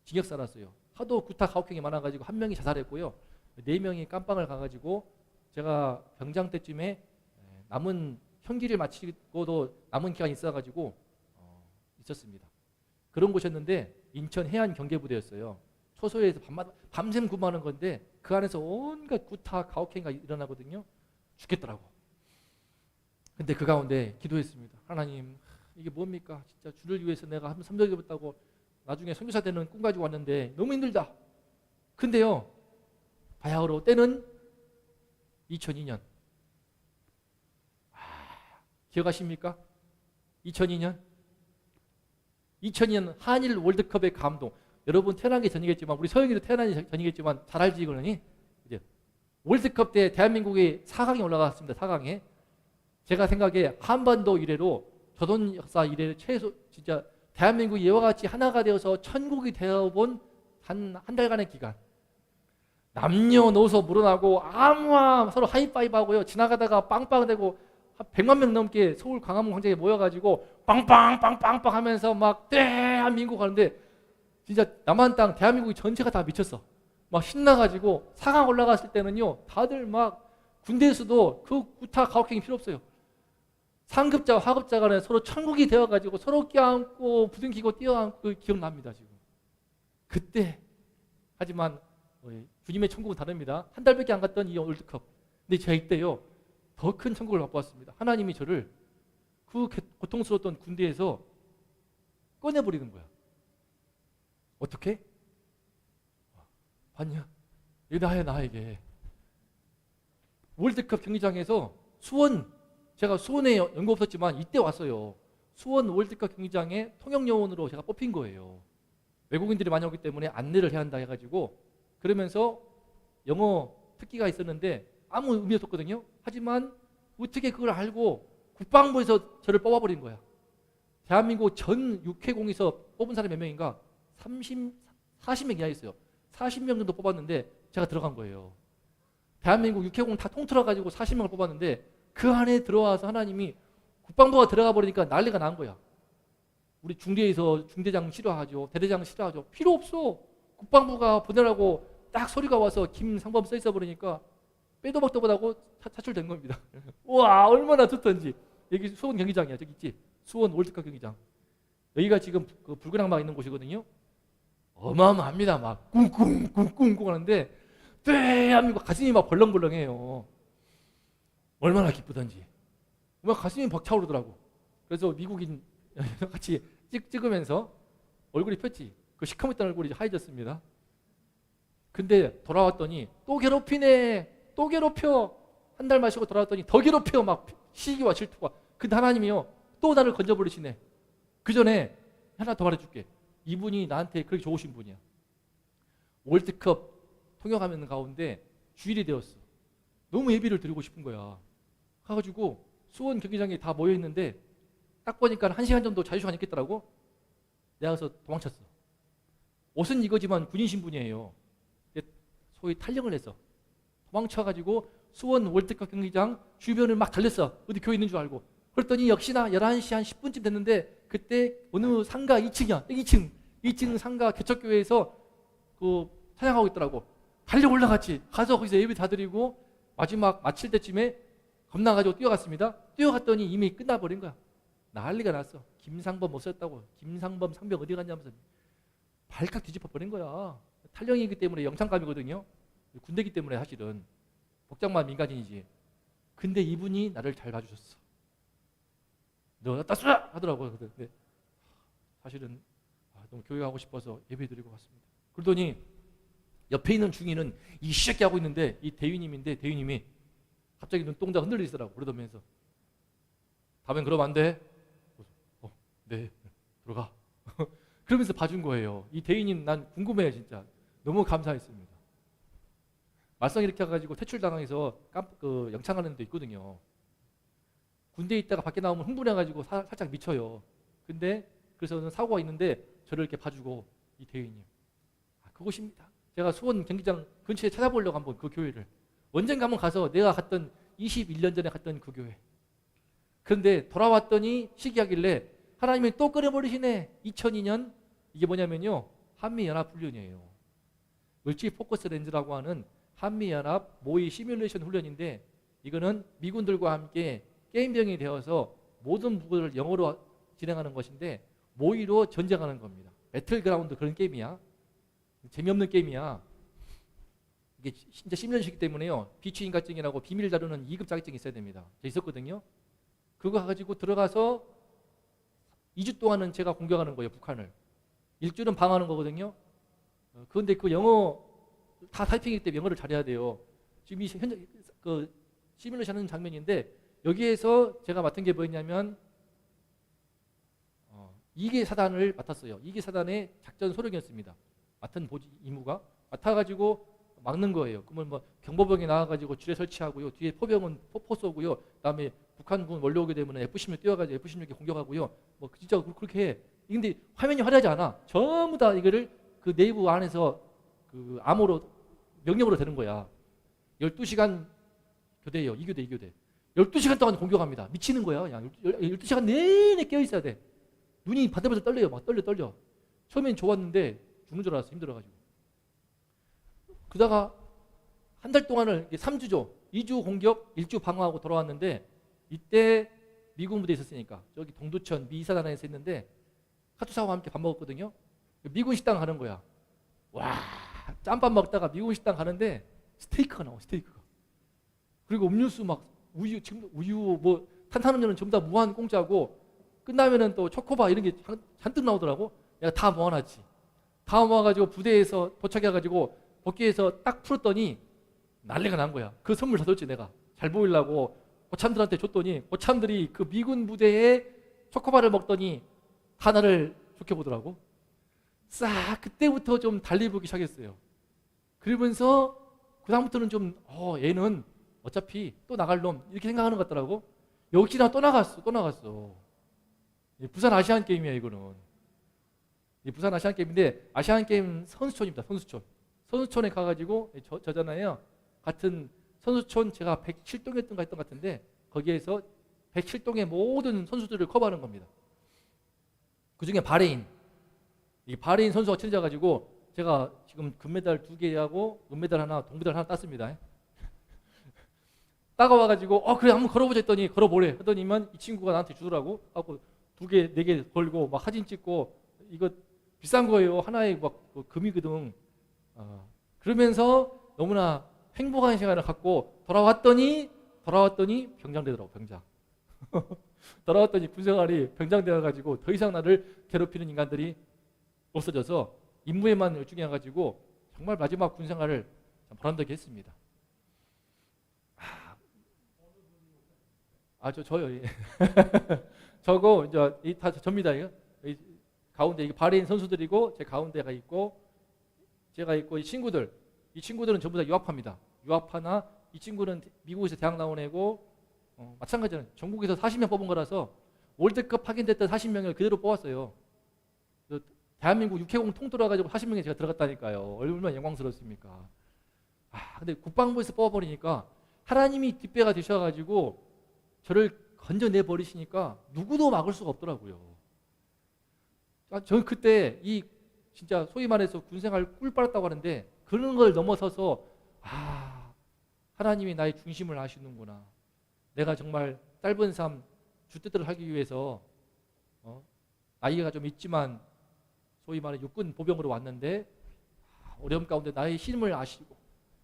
징역 살았어요. 하도 구타 가혹행위 많아가지고 1명이 자살했고요. 4명이 깜빵을 가가지고 제가 병장 때쯤에 남은 형기를 마치고도 남은 기간이 있어가지고 있었습니다. 그런 곳이었는데 인천 해안 경계부대였어요. 초소에서 밤샘 근무하는 건데 그 안에서 온갖 구타 가혹행위가 일어나거든요. 죽겠더라고. 근데 그 가운데 기도했습니다. 하나님, 이게 뭡니까? 진짜 주를 위해서 내가 한번 섬겨보겠다고 나중에 선교사 되는 꿈 가지고 왔는데 너무 힘들다. 근데요, 바야흐로 때는 2002년. 기억하십니까? 2002년 한일 월드컵의 감동. 여러분 태어난 게 전이겠지만 우리 서영이도 태어난 게 전이겠지만 잘 알지 그러니 이제 월드컵 때 대한민국이 4강에 올라갔습니다. 4강에. 제가 생각에 한반도 이래로 조선 역사 이래 최소 진짜 대한민국이 이와 같이 하나가 되어서 천국이 되어본 한 달간의 기간. 남녀노소 물어나고 아무와 서로 하이파이브 하고요. 지나가다가 빵빵대고 한 100만 명 넘게 서울 광화문 광장에 모여가지고 빵빵빵빵빵 하면서 막 대한민국 하는데 진짜 남한 땅 대한민국이 전체가 다 미쳤어. 막 신나가지고 4강 올라갔을 때는요, 다들 막 군대에서도 그 구타 가혹행위 필요 없어요. 상급자와 하급자 간에 서로 천국이 되어가지고 서로 껴안고 부둥키고 뛰어안고 기억납니다. 지금 그때. 하지만 주님의 천국은 다릅니다. 한 달밖에 안 갔던 이 월드컵. 근데 제가 이때요 더 큰 천국을 맛보았습니다. 하나님이 저를 그 고통스러웠던 군대에서 꺼내버리는 거야. 어떻게? 봤냐? 이게 나야, 나에게. 월드컵 경기장에서 제가 수원에 연구 없었지만 이때 왔어요. 수원 월드컵 경기장에 통역요원으로 제가 뽑힌 거예요. 외국인들이 많이 오기 때문에 안내를 해야 한다 해가지고, 그러면서 영어 특기가 있었는데 아무 의미 없었거든요. 하지만 어떻게 그걸 알고 국방부에서 저를 뽑아버린 거야. 대한민국 전 육해공에서 뽑은 사람이 몇 명인가? 40명 이하 있어요. 40명 정도 뽑았는데 제가 들어간 거예요. 대한민국 육해공 다 통틀어가지고 40명을 뽑았는데 그 안에 들어와서 하나님이 국방부가 들어가 버리니까 난리가 난 거야. 우리 중대에서 중대장 싫어하죠. 대대장 싫어하죠. 필요 없어. 국방부가 보내라고 딱 소리가 와서 김상범 써 있어 버리니까 빼도 박도 못하고 차출된 겁니다. 우와, 얼마나 좋던지. 여기 수원 경기장이야. 저기 있지. 수원 월드컵 경기장. 여기가 지금 그 붉은 악마가 있는 곳이거든요. 어마어마합니다. 막 꿍꿍꿍꿍 하는데 대한민국 가슴이 막 벌렁벌렁해요. 얼마나 기쁘던지. 막 가슴이 벅차오르더라고. 그래서 미국인 같이 찍으면서 얼굴이 폈지. 그 시커멓던 얼굴이 하얘졌습니다. 근데 돌아왔더니 또 괴롭히네. 또 괴롭혀. 한 달 마시고 돌아왔더니 더 괴롭혀. 막 시기와 질투가. 근데 하나님이요 또 나를 건져버리시네. 그 전에 하나 더 말해줄게. 이분이 나한테 그렇게 좋으신 분이야. 월드컵 통역하는 가운데 주일이 되었어. 너무 예비를 드리고 싶은 거야. 가가지고 수원 경기장에 다 모여있는데 딱 보니까 1시간 정도 자유시간 있겠더라고. 내가 가서 도망쳤어. 옷은 이거지만 군인 신분이에요. 소위 탈영을 했어. 도망쳐가지고 수원 월드컵 경기장 주변을 막 달렸어. 어디 교회 있는 줄 알고. 그랬더니 역시나 11시 한 10분쯤 됐는데 그때 어느 상가 2층이야. 2층 상가 개척교회에서 그 찬양하고 있더라고. 달려 올라갔지. 가서 거기서 예배 다 드리고 마지막 마칠 때쯤에 겁나가지고 뛰어갔습니다. 뛰어갔더니 이미 끝나버린 거야. 난리가 났어. 김상범 못 썼다고. 김상범 상병 어디 갔냐면서 발칵 뒤집어 버린 거야. 탈영이기 때문에 영창감이거든요. 군대기 때문에 사실은 복장만 민간인이지. 근데 이분이 나를 잘 봐주셨어. 너 따스라 하더라고요. 근데 사실은 너무 교회 가고 싶어서 예배 드리고 갔습니다. 그러더니 옆에 있는 중위는 이 시새끼 하고 있는데 이 대위님인데 대위님이 갑자기 눈동자 흔들리시더라고. 그러면서 다음엔 그러면 안 돼. 네, 들어가. 그러면서 봐준 거예요. 이 대위님 난 궁금해요. 진짜 너무 감사했습니다. 말썽 이렇게 해가지고 퇴출당해서 영창하는 데 있거든요. 군대에 있다가 밖에 나오면 흥분해가지고 살짝 미쳐요. 근데 그래서 사고가 있는데 저를 이렇게 봐주고 이 대위님 그것입니다. 제가 수원 경기장 근처에 찾아보려고 한번 그 교회를 언젠가 한번 가서 내가 갔던 21년 전에 갔던 그 교회. 그런데 돌아왔더니 시기하길래 하나님이 또 끊어버리시네. 2002년 이게 뭐냐면요, 한미연합훈련이에요. 멀티 포커스 렌즈라고 하는 한미연합 모의 시뮬레이션 훈련인데, 이거는 미군들과 함께 게임병이 되어서 모든 부분을 영어로 진행하는 것인데 모의로 전쟁하는 겁니다. 배틀그라운드 그런 게임이야. 재미없는 게임이야. 이게 진짜 시뮬레이션이기 때문에요, 비추인가증이라고 비밀 다루는 2급 자격증이 있어야 됩니다. 저 있었거든요. 그거 가지고 들어가서 2주 동안은 제가 공격하는 거예요, 북한을. 1주는 방어하는 거거든요. 그런데 그 영어 다 타이핑이기 때문에 영어를 잘해야 돼요. 지금 현재 그 시뮬레이션 하는 장면인데, 여기에서 제가 맡은 게 뭐였냐면 2개 사단을 맡았어요. 2개 사단의 작전 소령이었습니다. 맡은 임무가 맡아가지고 막는 거예요. 그러면 뭐 경보병이 나와가지고 줄에 설치하고요. 뒤에 포병은 포 쏘고요. 그다음에 북한군 몰려오게 되면 F-16 뛰어가지고 F-16에 공격하고요. 뭐 진짜 그렇게 해. 근데 화면이 화려하지 않아. 전부 다 이거를 그 내부 안에서 그 암호로 명령으로 되는 거야. 12시간 교대예요. 2교대. 12시간 동안 공격합니다. 미치는 거야. 그냥 12시간 내내 깨어 있어야 돼. 눈이 바들바들 떨려요. 막 떨려. 처음엔 좋았는데 죽는 줄 알았어. 힘들어가지고. 그러다가 한 달 동안을 3주죠. 2주 공격, 1주 방어하고 돌아왔는데, 이때 미군 부대에 있었으니까 저기 동두천 미사단에서 했는데 카투사와 함께 밥 먹었거든요. 미군 식당 가는 거야. 와, 짬밥 먹다가 미군 식당 가는데 스테이크가 나와. 스테이크가. 그리고 음료수 막 우유 뭐 탄산음료는 전부 다 무한 공짜고, 끝나면은 또 초코바 이런 게 잔뜩 나오더라고. 내가 다 모아놨지. 다 모아가지고 부대에서 도착해가지고 복귀해서 딱 풀었더니 난리가 난 거야. 그 선물 다 줬지 내가. 잘 보이려고 고참들한테 줬더니 고참들이 그 미군 부대에 초코바를 먹더니 하나를 좋게 보더라고. 싹 그때부터 좀 달리보기 시작했어요. 그러면서 그 다음부터는 좀 얘는 어차피 또 나갈 놈 이렇게 생각하는 것 같더라고. 역시나 또 나갔어. 부산 아시안 게임이야 이거는. 부산 아시안 게임인데 아시안 게임 선수촌입니다. 선수촌에 가가지고 저잖아요. 같은 선수촌 제가 107동이었던 것 같은데 거기에서 107동의 모든 선수들을 커버하는 겁니다. 그 중에 바레인. 이 바레인 선수가 친해져가지고 제가 지금 금메달 2개하고 은메달 하나, 동메달 하나 땄습니다. 따가와가지고 그래 한번 걸어보자 했더니 걸어보래. 하더니만 이 친구가 나한테 주더라고. 하고 2개, 4개 걸고 막 사진 찍고 이거 비싼 거예요. 하나에 막 금이거든. 그러면서 너무나 행복한 시간을 갖고 돌아왔더니 병장되더라고. 병장. 돌아왔더니 군생활이 병장되어가지고 더 이상 나를 괴롭히는 인간들이 없어져서 임무에만 열중해가지고 정말 마지막 군생활을 보람되게 했습니다. 저요. 예. 저거 이제 다 접니다. 이 가운데 이게 바레인 선수들이고 제 가운데가 있고 제가 있고 이 친구들은 전부 다 유학파입니다. 유학파나 이 친구는 미국에서 대학 나온 애고 마찬가지로 전국에서 40명 뽑은 거라서 월드컵 파견됐던 40명을 그대로 뽑았어요. 대한민국 육해공 통틀어가지고 40명에 제가 들어갔다니까요. 얼마나 영광스럽습니까? 근데 국방부에서 뽑아버리니까 하나님이 뒷배가 되셔가지고 저를 건져내 버리시니까 누구도 막을 수가 없더라고요. 저는 그때 이 진짜 소위 말해서 군생활 꿀 빨았다고 하는데 그런 걸 넘어서서 하나님이 나의 중심을 아시는구나. 내가 정말 짧은 삶 주뜻대로 하기 위해서 나이가 좀 있지만 소위 말해 육군 보병으로 왔는데 어려움 가운데 나의 힘을 아시고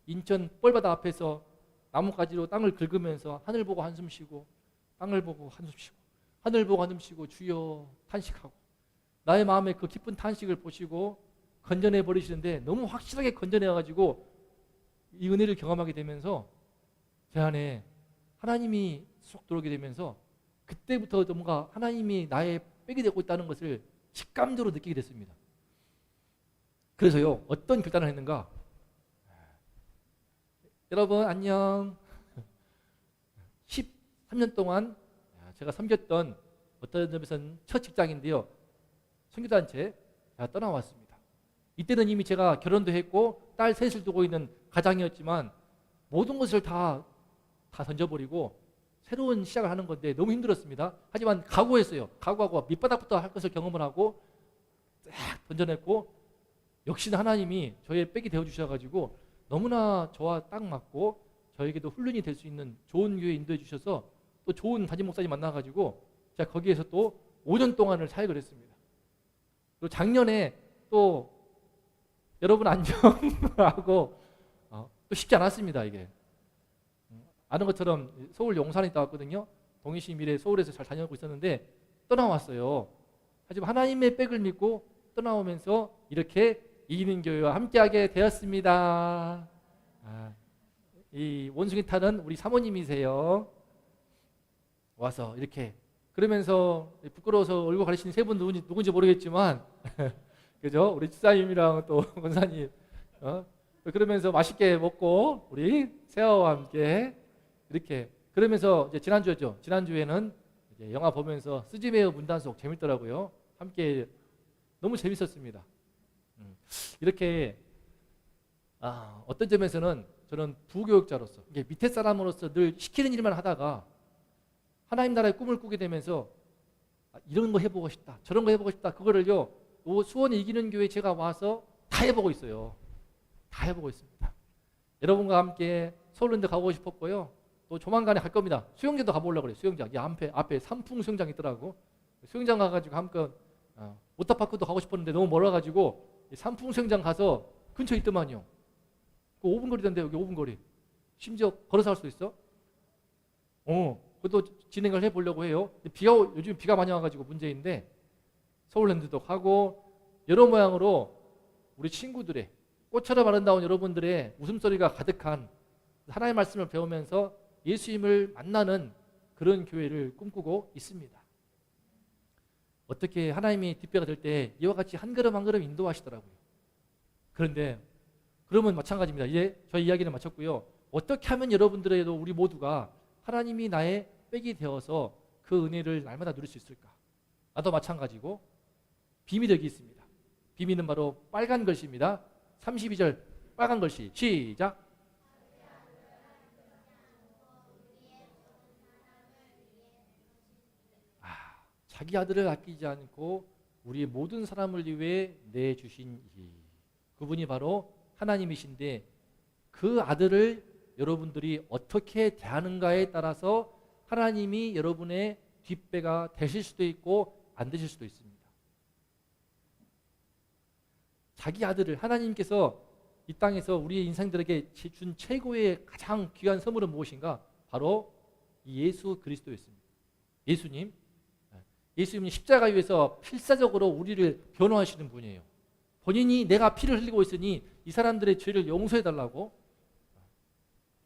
인천 뻘바다 앞에서 나뭇가지로 땅을 긁으면서 하늘 보고 한숨 쉬고 땅을 보고 한숨 쉬고 하늘 보고 한숨 쉬고 주여 탄식하고 나의 마음에 그 깊은 탄식을 보시고 건져내 버리시는데 너무 확실하게 건져내가지고 이 은혜를 경험하게 되면서 제 안에 하나님이 쏙 들어오게 되면서 그때부터 뭔가 하나님이 나의 백이 되고 있다는 것을 직감적으로 느끼게 됐습니다. 그래서요, 어떤 결단을 했는가? 여러분 안녕. 13년 동안 제가 섬겼던 어떤 점에서는 첫 직장인데요, 선교단체 제가 떠나왔습니다. 이때는 이미 제가 결혼도 했고 딸 셋을 두고 있는 가장이었지만 모든 것을 다 던져버리고 새로운 시작을 하는 건데 너무 힘들었습니다. 하지만 각오했어요. 각오하고 밑바닥부터 할 것을 경험을 하고 딱 던져냈고, 역시나 하나님이 저의 백이 되어주셔가지고 너무나 저와 딱 맞고 저에게도 훈련이 될 수 있는 좋은 교회 인도해 주셔서 또 좋은 담임 목사님 만나가지고 제가 거기에서 또 5년 동안을 사역을 했습니다. 그리고 작년에 또 여러분 안녕하고 또 쉽지 않았습니다. 이게 아는 것처럼 서울 용산에 있다 왔거든요. 동희시 미래 서울에서 잘 다녀오고 있었는데 떠나왔어요. 하지만 하나님의 백을 믿고 떠나오면서 이렇게 이기는 교회와 함께하게 되었습니다. 이 원숭이 타는 우리 사모님이세요. 와서 이렇게 그러면서 부끄러워서 얼굴 가리시는 세 분 누군지 모르겠지만 그죠? 우리 집사님이랑 또 권사님 그러면서 맛있게 먹고 우리 세아와 함께 이렇게 그러면서 이제 지난주였죠. 지난주에는 이제 영화 보면서 스즈메의 문단속 재밌더라고요. 함께 너무 재밌었습니다. 이렇게 어떤 점에서는 저는 부교육자로서 이게 밑에 사람으로서 늘 시키는 일만 하다가 하나님 나라의 꿈을 꾸게 되면서 이런 거 해보고 싶다, 저런 거 해보고 싶다, 그거를요 수원에 이기는 교회 제가 와서 다 해보고 있어요. 다 해보고 있습니다. 여러분과 함께 서울랜드 가고 싶었고요. 또 조만간에 갈 겁니다. 수영장도 가보려고 그래요. 수영장. 이 앞에 삼풍 수영장 있더라고. 수영장 가가지고 한껏 워터파크도 가고 싶었는데 너무 멀어가지고 삼풍 수영장 가서 근처에 있더만요. 그 5분 거리던데 여기 5분 거리. 심지어 걸어서 할 수 있어? 그것도 진행을 해보려고 해요. 요즘 비가 많이 와가지고 문제인데 서울랜드도 가고 여러 모양으로 우리 친구들의 꽃처럼 아름다운 여러분들의 웃음소리가 가득한 하나님의 말씀을 배우면서 예수님을 만나는 그런 교회를 꿈꾸고 있습니다. 어떻게 하나님이 뒷배가 될 때 이와 같이 한 걸음 한 걸음 인도하시더라고요. 그런데 그러면 마찬가지입니다. 이제 저희 이야기는 마쳤고요. 어떻게 하면 여러분들에도 우리 모두가 하나님이 나의 백이 되어서 그 은혜를 날마다 누릴 수 있을까? 나도 마찬가지고 비밀이 여기 있습니다. 비밀은 바로 빨간 글씨입니다. 32절 빨간 글씨 시작. 자기 아들을 아끼지 않고 우리의 모든 사람을 위해 내주신 이 그분이 바로 하나님이신데 그 아들을 여러분들이 어떻게 대하는가에 따라서 하나님이 여러분의 뒷배가 되실 수도 있고 안 되실 수도 있습니다. 자기 아들을 하나님께서 이 땅에서 우리의 인생들에게 준 최고의 가장 귀한 선물은 무엇인가? 바로 예수 그리스도였습니다. 예수님이 십자가 위에서 필사적으로 우리를 변호하시는 분이에요. 본인이 내가 피를 흘리고 있으니 이 사람들의 죄를 용서해달라고,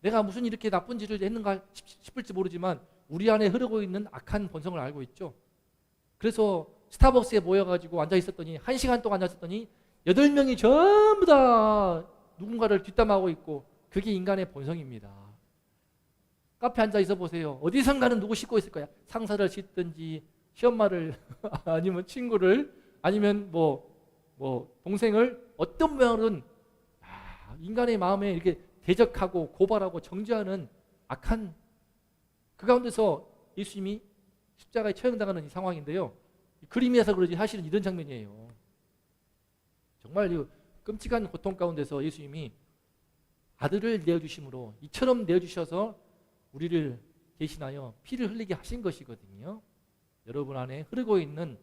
내가 무슨 이렇게 나쁜 짓을 했는가 싶을지 모르지만 우리 안에 흐르고 있는 악한 본성을 알고 있죠. 그래서 스타벅스에 모여가지고 앉아있었더니 1시간 동안 앉아있었더니 8명이 전부 다 누군가를 뒷담하고 있고 그게 인간의 본성입니다. 카페 앉아있어 보세요. 어디선가는 누구 씻고 있을 거야. 상사를 씻든지 시엄마를 아니면 친구를 아니면 뭐 동생을 어떤 모양으로든 인간의 마음에 이렇게 대적하고 고발하고 정죄하는 악한 그 가운데서 예수님이 십자가에 처형당하는 이 상황인데요. 그림에서 그러지 사실은 이런 장면이에요. 정말 이 끔찍한 고통 가운데서 예수님이 아들을 내어주심으로 이처럼 내어주셔서 우리를 대신하여 피를 흘리게 하신 것이거든요. 여러분 안에 흐르고 있는,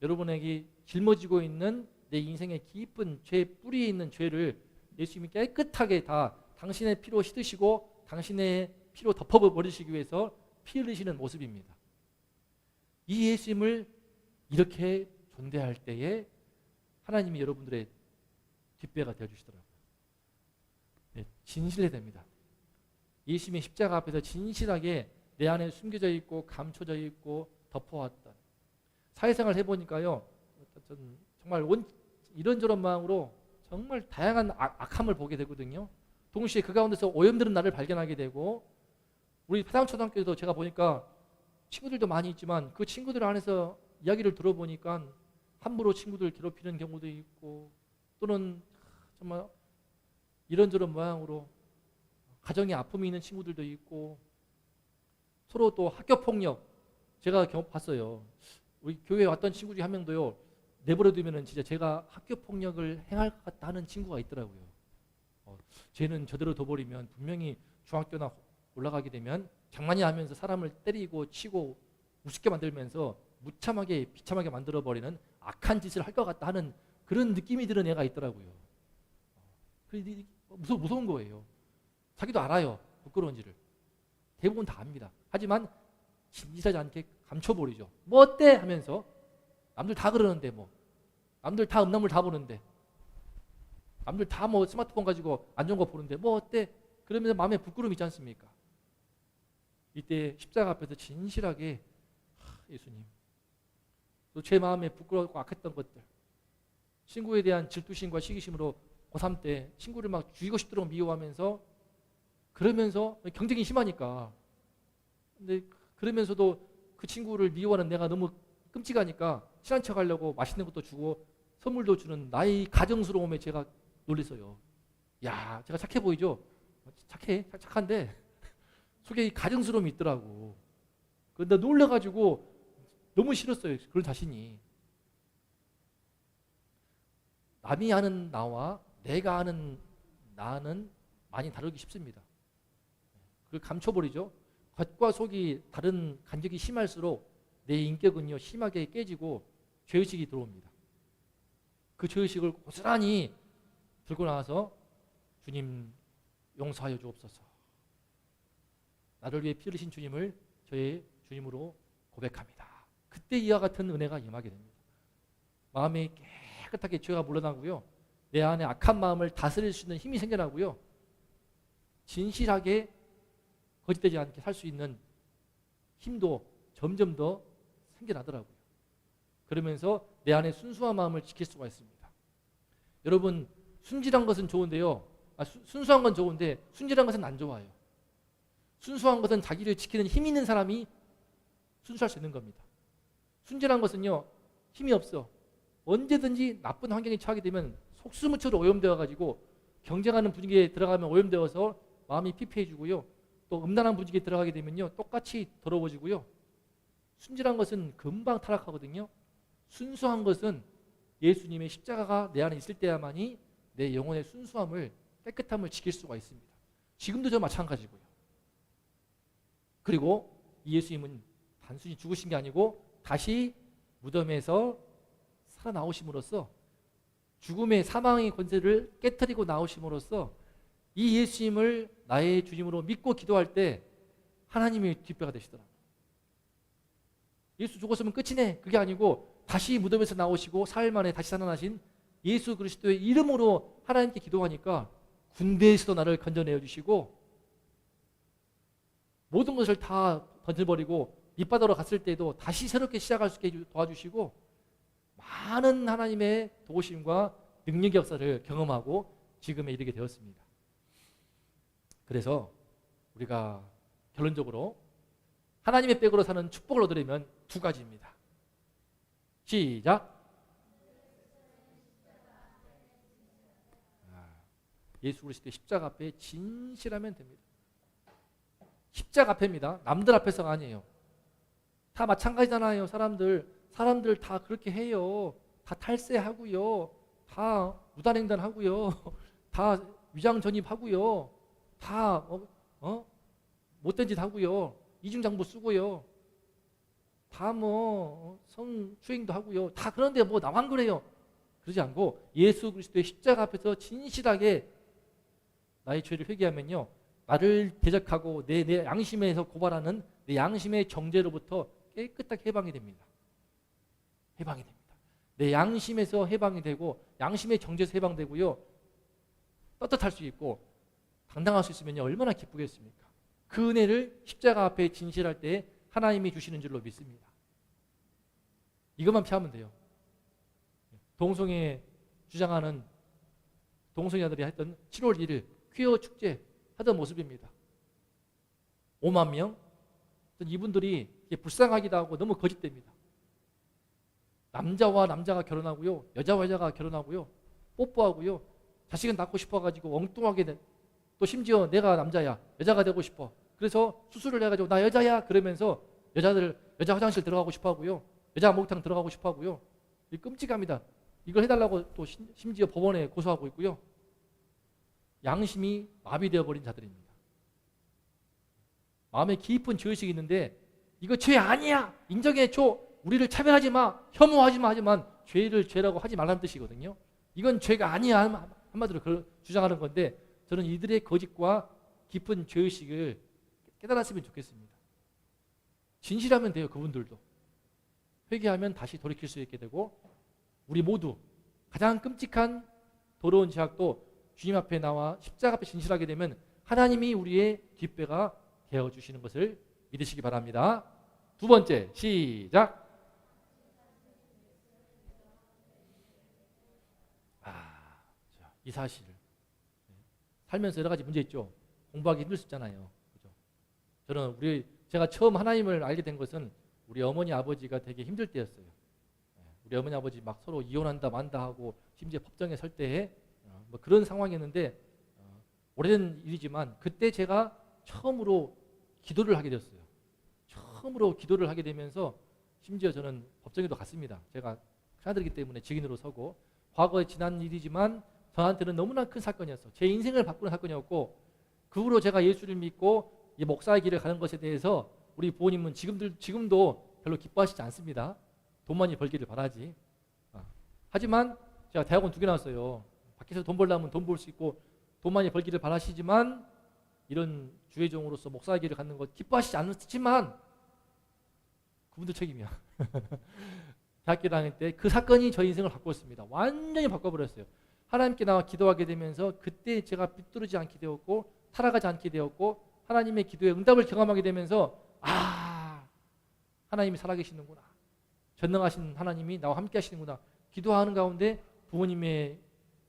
여러분에게 짊어지고 있는 내 인생의 깊은 죄, 뿌리에 있는 죄를 예수님이 깨끗하게 다 당신의 피로 씻으시고 당신의 피로 덮어버리시기 위해서 피 흘리시는 모습입니다. 이 예수님을 이렇게 존대할 때에 하나님이 여러분들의 뒷배가 되어주시더라고요. 네, 진실해야 됩니다. 예수님의 십자가 앞에서 진실하게 내 안에 숨겨져 있고 감춰져 있고 덮어왔던 사회생활을 해보니까요, 정말 이런저런 마음으로 정말 다양한 악함을 보게 되거든요. 동시에 그 가운데서 오염되는 나를 발견하게 되고, 우리 파상초등학교도 제가 보니까 친구들도 많이 있지만 그 친구들 안에서 이야기를 들어보니까 함부로 친구들 괴롭히는 경우도 있고, 또는 정말 이런저런 모양으로 가정에 아픔이 있는 친구들도 있고 서로 또 학교 폭력 제가 봤어요. 우리 교회에 왔던 친구 중에 한 명도요. 내버려 두면은 진짜 제가 학교 폭력을 행할 것 같다 하는 친구가 있더라고요. 쟤는 저대로 둬버리면 분명히 중학교나 올라가게 되면 장난이 하면서 사람을 때리고 치고 우습게 만들면서 무참하게 비참하게 만들어버리는 악한 짓을 할 것 같다 하는 그런 느낌이 드는 애가 있더라고요. 무서운 거예요. 자기도 알아요. 부끄러운지를. 대부분 다 압니다. 하지만 진지하지 않게 감춰버리죠. 뭐 어때? 하면서 남들 다 그러는데 뭐 남들 다 음란물 다 보는데 남들 다 뭐 스마트폰 가지고 안 좋은 거 보는데 뭐 어때? 그러면서 마음에 부끄러움이 있지 않습니까? 이때 십자가 앞에서 진실하게 예수님 또 제 마음에 부끄럽고 악했던 것들 친구에 대한 질투심과 시기심으로 고3 때 친구를 막 죽이고 싶도록 미워하면서 그러면서 경쟁이 심하니까 근데 그러면서도 그 친구를 미워하는 내가 너무 끔찍하니까 친한 척 하려고 맛있는 것도 주고 선물도 주는 나의 가정스러움에 제가 놀랐어요. 야, 제가 착해 보이죠? 착한데 속에 이 가정스러움이 있더라고. 근데 놀래가지고 너무 싫었어요. 그런 자신이. 남이 아는 나와 내가 아는 나는 많이 다르기 쉽습니다. 그걸 감춰버리죠. 겉과 속이 다른 간격이 심할수록 내 인격은요 심하게 깨지고 죄의식이 들어옵니다. 그 죄의식을 고스란히 들고 나와서 주님 용서하여 주옵소서. 나를 위해 피 흘리신 주님을 저의 주님으로 고백합니다. 그때 이와 같은 은혜가 임하게 됩니다. 마음이 깨끗하게 죄가 물러나고요. 내 안에 악한 마음을 다스릴 수 있는 힘이 생겨나고요. 진실하게 거짓되지 않게 살 수 있는 힘도 점점 더 생겨나더라고요. 그러면서 내 안에 순수한 마음을 지킬 수가 있습니다. 여러분 순진한 것은 좋은데요. 순수한 건 좋은데 순진한 것은 안 좋아요. 순수한 것은 자기를 지키는 힘 있는 사람이 순수할 수 있는 겁니다. 순진한 것은요 힘이 없어. 언제든지 나쁜 환경에 처하게 되면 속수무책으로 오염되어 가지고 경쟁하는 분위기에 들어가면 오염되어서 마음이 피폐해지고요. 또 음란한 분위기에 들어가게 되면요 똑같이 더러워지고요. 순진한 것은 금방 타락하거든요. 순수한 것은 예수님의 십자가가 내 안에 있을 때야만이 내 영혼의 순수함을 깨끗함을 지킬 수가 있습니다. 지금도 저 마찬가지고요. 그리고 이 예수님은 단순히 죽으신 게 아니고 다시 무덤에서 살아나오심으로써 죽음의 사망의 권세를 깨트리고 나오심으로써 이 예수님을 나의 주님으로 믿고 기도할 때 하나님의 뒷배가 되시더라고요. 예수 죽었으면 끝이네. 그게 아니고 다시 무덤에서 나오시고 사흘 만에 다시 살아나신 예수 그리스도의 이름으로 하나님께 기도하니까 군대에서도 나를 건져내어 주시고 모든 것을 다 던져버리고 밑바닥으로 갔을 때도 다시 새롭게 시작할 수 있게 도와주시고 많은 하나님의 도우심과 능력의 역사를 경험하고 지금에 이르게 되었습니다. 그래서 우리가 결론적으로 하나님의 백으로 사는 축복을 얻으려면 두 가지입니다. 시작. 예수 그리스도의 십자가 앞에 진실하면 됩니다. 십자가 앞에입니다. 남들 앞에서가 아니에요. 다 마찬가지잖아요. 사람들 다 그렇게 해요. 다 탈세하고요. 다 무단횡단하고요. 다 위장전입하고요. 다 못된 짓 하고요. 이중장부 쓰고요. 다 뭐 성추행도 하고요. 다 그런데 뭐 나만 그래요. 그러지 않고 예수 그리스도의 십자가 앞에서 진실하게 나의 죄를 회개하면요. 나를 대적하고 내 양심에서 고발하는 내 양심의 정죄로부터 깨끗하게 해방이 됩니다. 해방이 됩니다. 내 양심에서 해방이 되고 양심의 정죄에서 해방되고요. 떳떳할 수 있고 당당할 수 있으면 얼마나 기쁘겠습니까? 그 은혜를 십자가 앞에 진실할 때 하나님이 주시는 줄로 믿습니다. 이것만 피하면 돼요. 동성애 주장하는 동성애자들이 했던 7월 1일 퀴어 축제 하던 모습입니다. 5만 명? 이분들이 불쌍하기도 하고 너무 거짓됩니다. 남자와 남자가 결혼하고요. 여자와 여자가 결혼하고요. 뽀뽀하고요. 자식은 낳고 싶어가지고 엉뚱하게 또 심지어 내가 남자야, 여자가 되고 싶어. 그래서 수술을 해가지고 나 여자야 그러면서 여자 화장실 들어가고 싶어하고요, 여자 목욕탕 들어가고 싶어하고요. 이 끔찍합니다. 이걸 해달라고 또 심지어 법원에 고소하고 있고요. 양심이 마비되어 버린 자들입니다. 마음에 깊은 죄의식이 있는데 이거 죄 아니야, 인정해줘, 우리를 차별하지 마, 혐오하지 마, 하지만 죄를 죄라고 하지 말라는 뜻이거든요. 이건 죄가 아니야, 한마디로 주장하는 건데, 저는 이들의 거짓과 깊은 죄의식을 깨달았으면 좋겠습니다. 진실하면 돼요. 그분들도 회개하면 다시 돌이킬 수 있게 되고, 우리 모두 가장 끔찍한 더러운 죄악도 주님 앞에 나와 십자가 앞에 진실하게 되면 하나님이 우리의 뒷배가 되어주시는 것을 믿으시기 바랍니다. 두 번째, 시작. 이 사실, 살면서 여러 가지 문제 있죠. 공부하기 힘들 수 있잖아요. 그죠? 저는 제가 처음 하나님을 알게 된 것은 우리 어머니 아버지가 되게 힘들 때였어요. 우리 어머니 아버지 막 서로 이혼한다 만다 하고 심지어 법정에 설 때에 뭐 그런 상황이었는데, 오래된 일이지만 그때 제가 처음으로 기도를 하게 되었어요. 처음으로 기도를 하게 되면서 심지어 저는 법정에도 갔습니다. 제가 큰아들이기 때문에 증인으로 서고, 과거에 지난 일이지만 저한테는 너무나 큰 사건이었어. 제 인생을 바꾸는 사건이었고, 그 후로 제가 예수를 믿고 이 목사의 길을 가는 것에 대해서 우리 부모님은 지금도 별로 기뻐하시지 않습니다. 돈 많이 벌기를 바라지. 하지만 제가 대학원 2개 나왔어요. 밖에서 돈 벌려면 돈 벌 수 있고 돈 많이 벌기를 바라시지만, 이런 주의 종으로서 목사의 길을 갖는 것 기뻐하시지 않지만 그분들 책임이야. 대학교 다닐 때 그 사건이 저 인생을 바꿨습니다. 완전히 바꿔버렸어요. 하나님께 나와 기도하게 되면서 그때 제가 삐뚤어지지 않게 되었고 타락하지 않게 되었고, 하나님의 기도에 응답을 경험하게 되면서 하나님이 살아계시는구나, 전능하신 하나님이 나와 함께 하시는구나. 기도하는 가운데 부모님의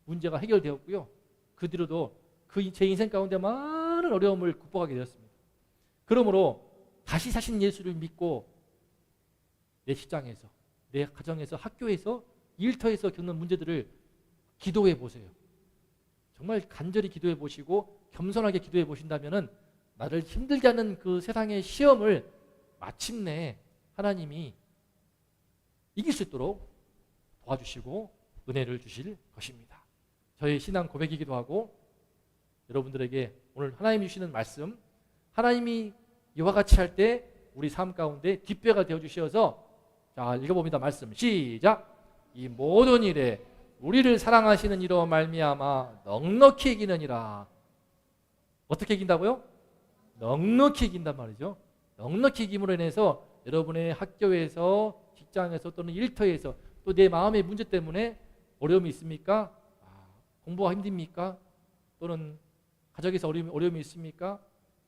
문제가 해결되었고요. 그 뒤로도 제 인생 가운데 많은 어려움을 극복하게 되었습니다. 그러므로 다시 사신 예수를 믿고 내 직장에서, 내 가정에서, 학교에서, 일터에서 겪는 문제들을 기도해 보세요. 정말 간절히 기도해 보시고 겸손하게 기도해 보신다면 나를 힘들게 하는 그 세상의 시험을 마침내 하나님이 이길 수 있도록 도와주시고 은혜를 주실 것입니다. 저의 신앙 고백이기도 하고, 여러분들에게 오늘 하나님이 주시는 말씀, 하나님이 이와 같이 할 때 우리 삶 가운데 뒷배가 되어주셔서, 자, 읽어봅니다. 말씀 시작. 이 모든 일에 우리를 사랑하시는 이로 말미암아 넉넉히 이기느니라. 어떻게 이긴다고요? 넉넉히 이긴단 말이죠. 넉넉히 이김으로 인해서 여러분의 학교에서, 직장에서, 또는 일터에서, 또 내 마음의 문제 때문에 어려움이 있습니까? 공부가 힘듭니까? 또는 가정에서 어려움이 있습니까?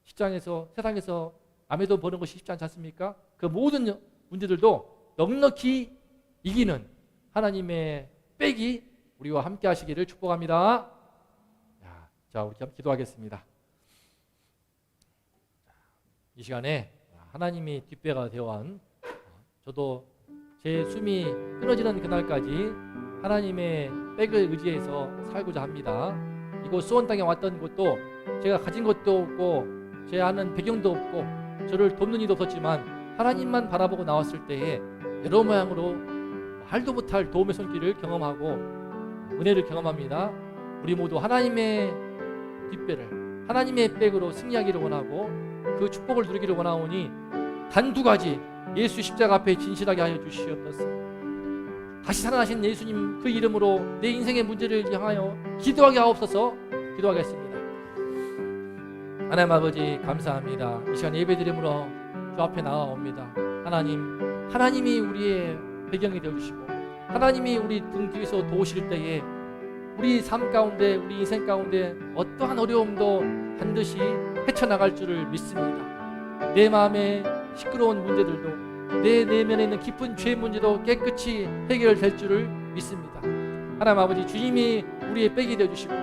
직장에서, 세상에서 남의 돈 버는 것이 쉽지 않지 않습니까? 그 모든 문제들도 넉넉히 이기는 하나님의 백이 우리와 함께 하시기를 축복합니다. 자, 우리 기도하겠습니다. 이 시간에 하나님이 뒷배가 되어한, 저도 제 숨이 끊어지는 그날까지 하나님의 백을 의지해서 살고자 합니다. 이곳 수원 땅에 왔던 것도 제가 가진 것도 없고 제 아는 배경도 없고 저를 돕는 이도 없었지만, 하나님만 바라보고 나왔을 때에 여러 모양으로 말도 못할 도움의 손길을 경험하고 은혜를 경험합니다. 우리 모두 하나님의 뒷배를, 하나님의 백으로 승리하기를 원하고 그 축복을 누리기를 원하오니 단 2가지, 예수 십자가 앞에 진실하게 하여 주시옵소서. 다시 살아나신 예수님 그 이름으로 내 인생의 문제를 향하여 기도하게 하옵소서. 기도하겠습니다. 하나님 아버지, 감사합니다. 이 시간 예배드림으로 주 앞에 나아옵니다. 하나님이 우리의 배경이 되어주시고 하나님이 우리 등 뒤에서 도우실 때에 우리 삶 가운데, 우리 인생 가운데 어떠한 어려움도 반드시 헤쳐나갈 줄을 믿습니다. 내 마음의 시끄러운 문제들도, 내 내면에 있는 깊은 죄 문제도 깨끗이 해결될 줄을 믿습니다. 하나님 아버지, 주님이 우리의 백이 되어주시고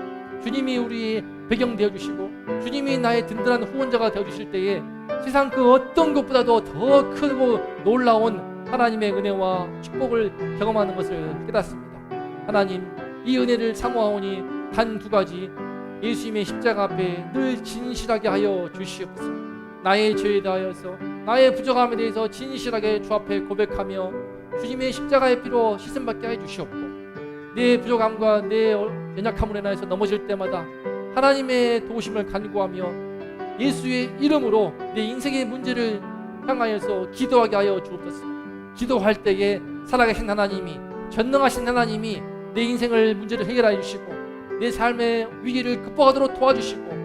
주님이 우리의 배경 되어주시고 주님이 나의 든든한 후원자가 되어주실 때에 세상 그 어떤 것보다도 더 크고 놀라운 하나님의 은혜와 축복을 경험하는 것을 깨닫습니다. 하나님, 이 은혜를 사모하오니 단 두 가지, 예수님의 십자가 앞에 늘 진실하게 하여 주시옵소서. 나의 죄에 대하여서, 나의 부족함에 대해서 진실하게 주 앞에 고백하며 주님의 십자가의 피로 씻음받게 해 주시옵고, 내 부족함과 내 연약함으로 인하여서 넘어질 때마다 하나님의 도우심을 간구하며 예수의 이름으로 내 인생의 문제를 향하여서 기도하게 하여 주옵소서. 기도할 때에 살아계신 하나님이, 전능하신 하나님이 내 인생을 문제를 해결하여 주시고 내 삶의 위기를 극복하도록 도와주시고,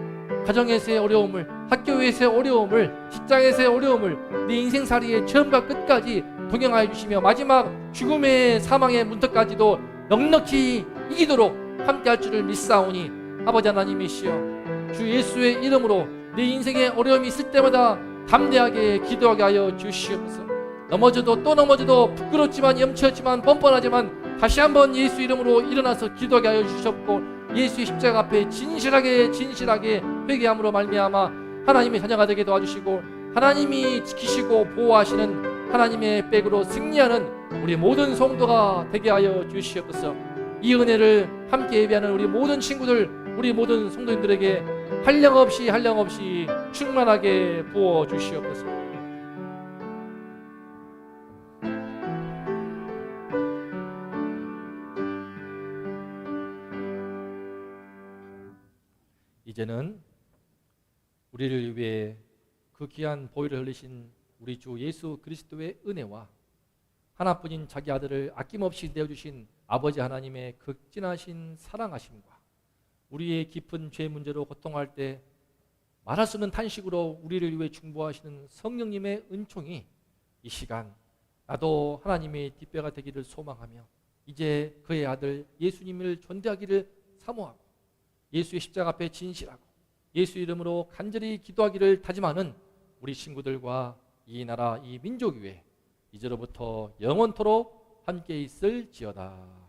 가정에서의 어려움을, 학교에서의 어려움을, 직장에서의 어려움을 내 인생살이의 처음과 끝까지 동행하여 주시며 마지막 죽음의 사망의 문턱까지도 넉넉히 이기도록 함께할 줄을 믿사오니, 아버지 하나님이시여, 주 예수의 이름으로 내 인생에 어려움이 있을 때마다 담대하게 기도하게 하여 주시옵소서. 넘어져도 또 넘어져도 부끄럽지만 염치었지만 뻔뻔하지만 다시 한번 예수 이름으로 일어나서 기도하게 하여 주셨고, 예수의 십자가 앞에 진실하게 회개함으로 말미암아 하나님의 자녀가 되게 도와주시고 하나님이 지키시고 보호하시는 하나님의 백으로 승리하는 우리 모든 성도가 되게 하여 주시옵소서. 이 은혜를 함께 예배하는 우리 모든 친구들, 우리 모든 성도님들에게 한량없이 충만하게 부어 주시옵소서. 이제는 우리를 위해 그 귀한 보혈을 흘리신 우리 주 예수 그리스도의 은혜와 하나뿐인 자기 아들을 아낌없이 내어주신 아버지 하나님의 극진하신 사랑하심과 우리의 깊은 죄 문제로 고통할 때 말할 수 없는 탄식으로 우리를 위해 중보하시는 성령님의 은총이 이 시간 나도 하나님의 뒷배가 되기를 소망하며 이제 그의 아들 예수님을 존대하기를 사모하고 예수의 십자가 앞에 진실하고 예수 이름으로 간절히 기도하기를 다짐하는 우리 친구들과 이 나라 이 민족 위에 이제로부터 영원토록 함께 있을지어다.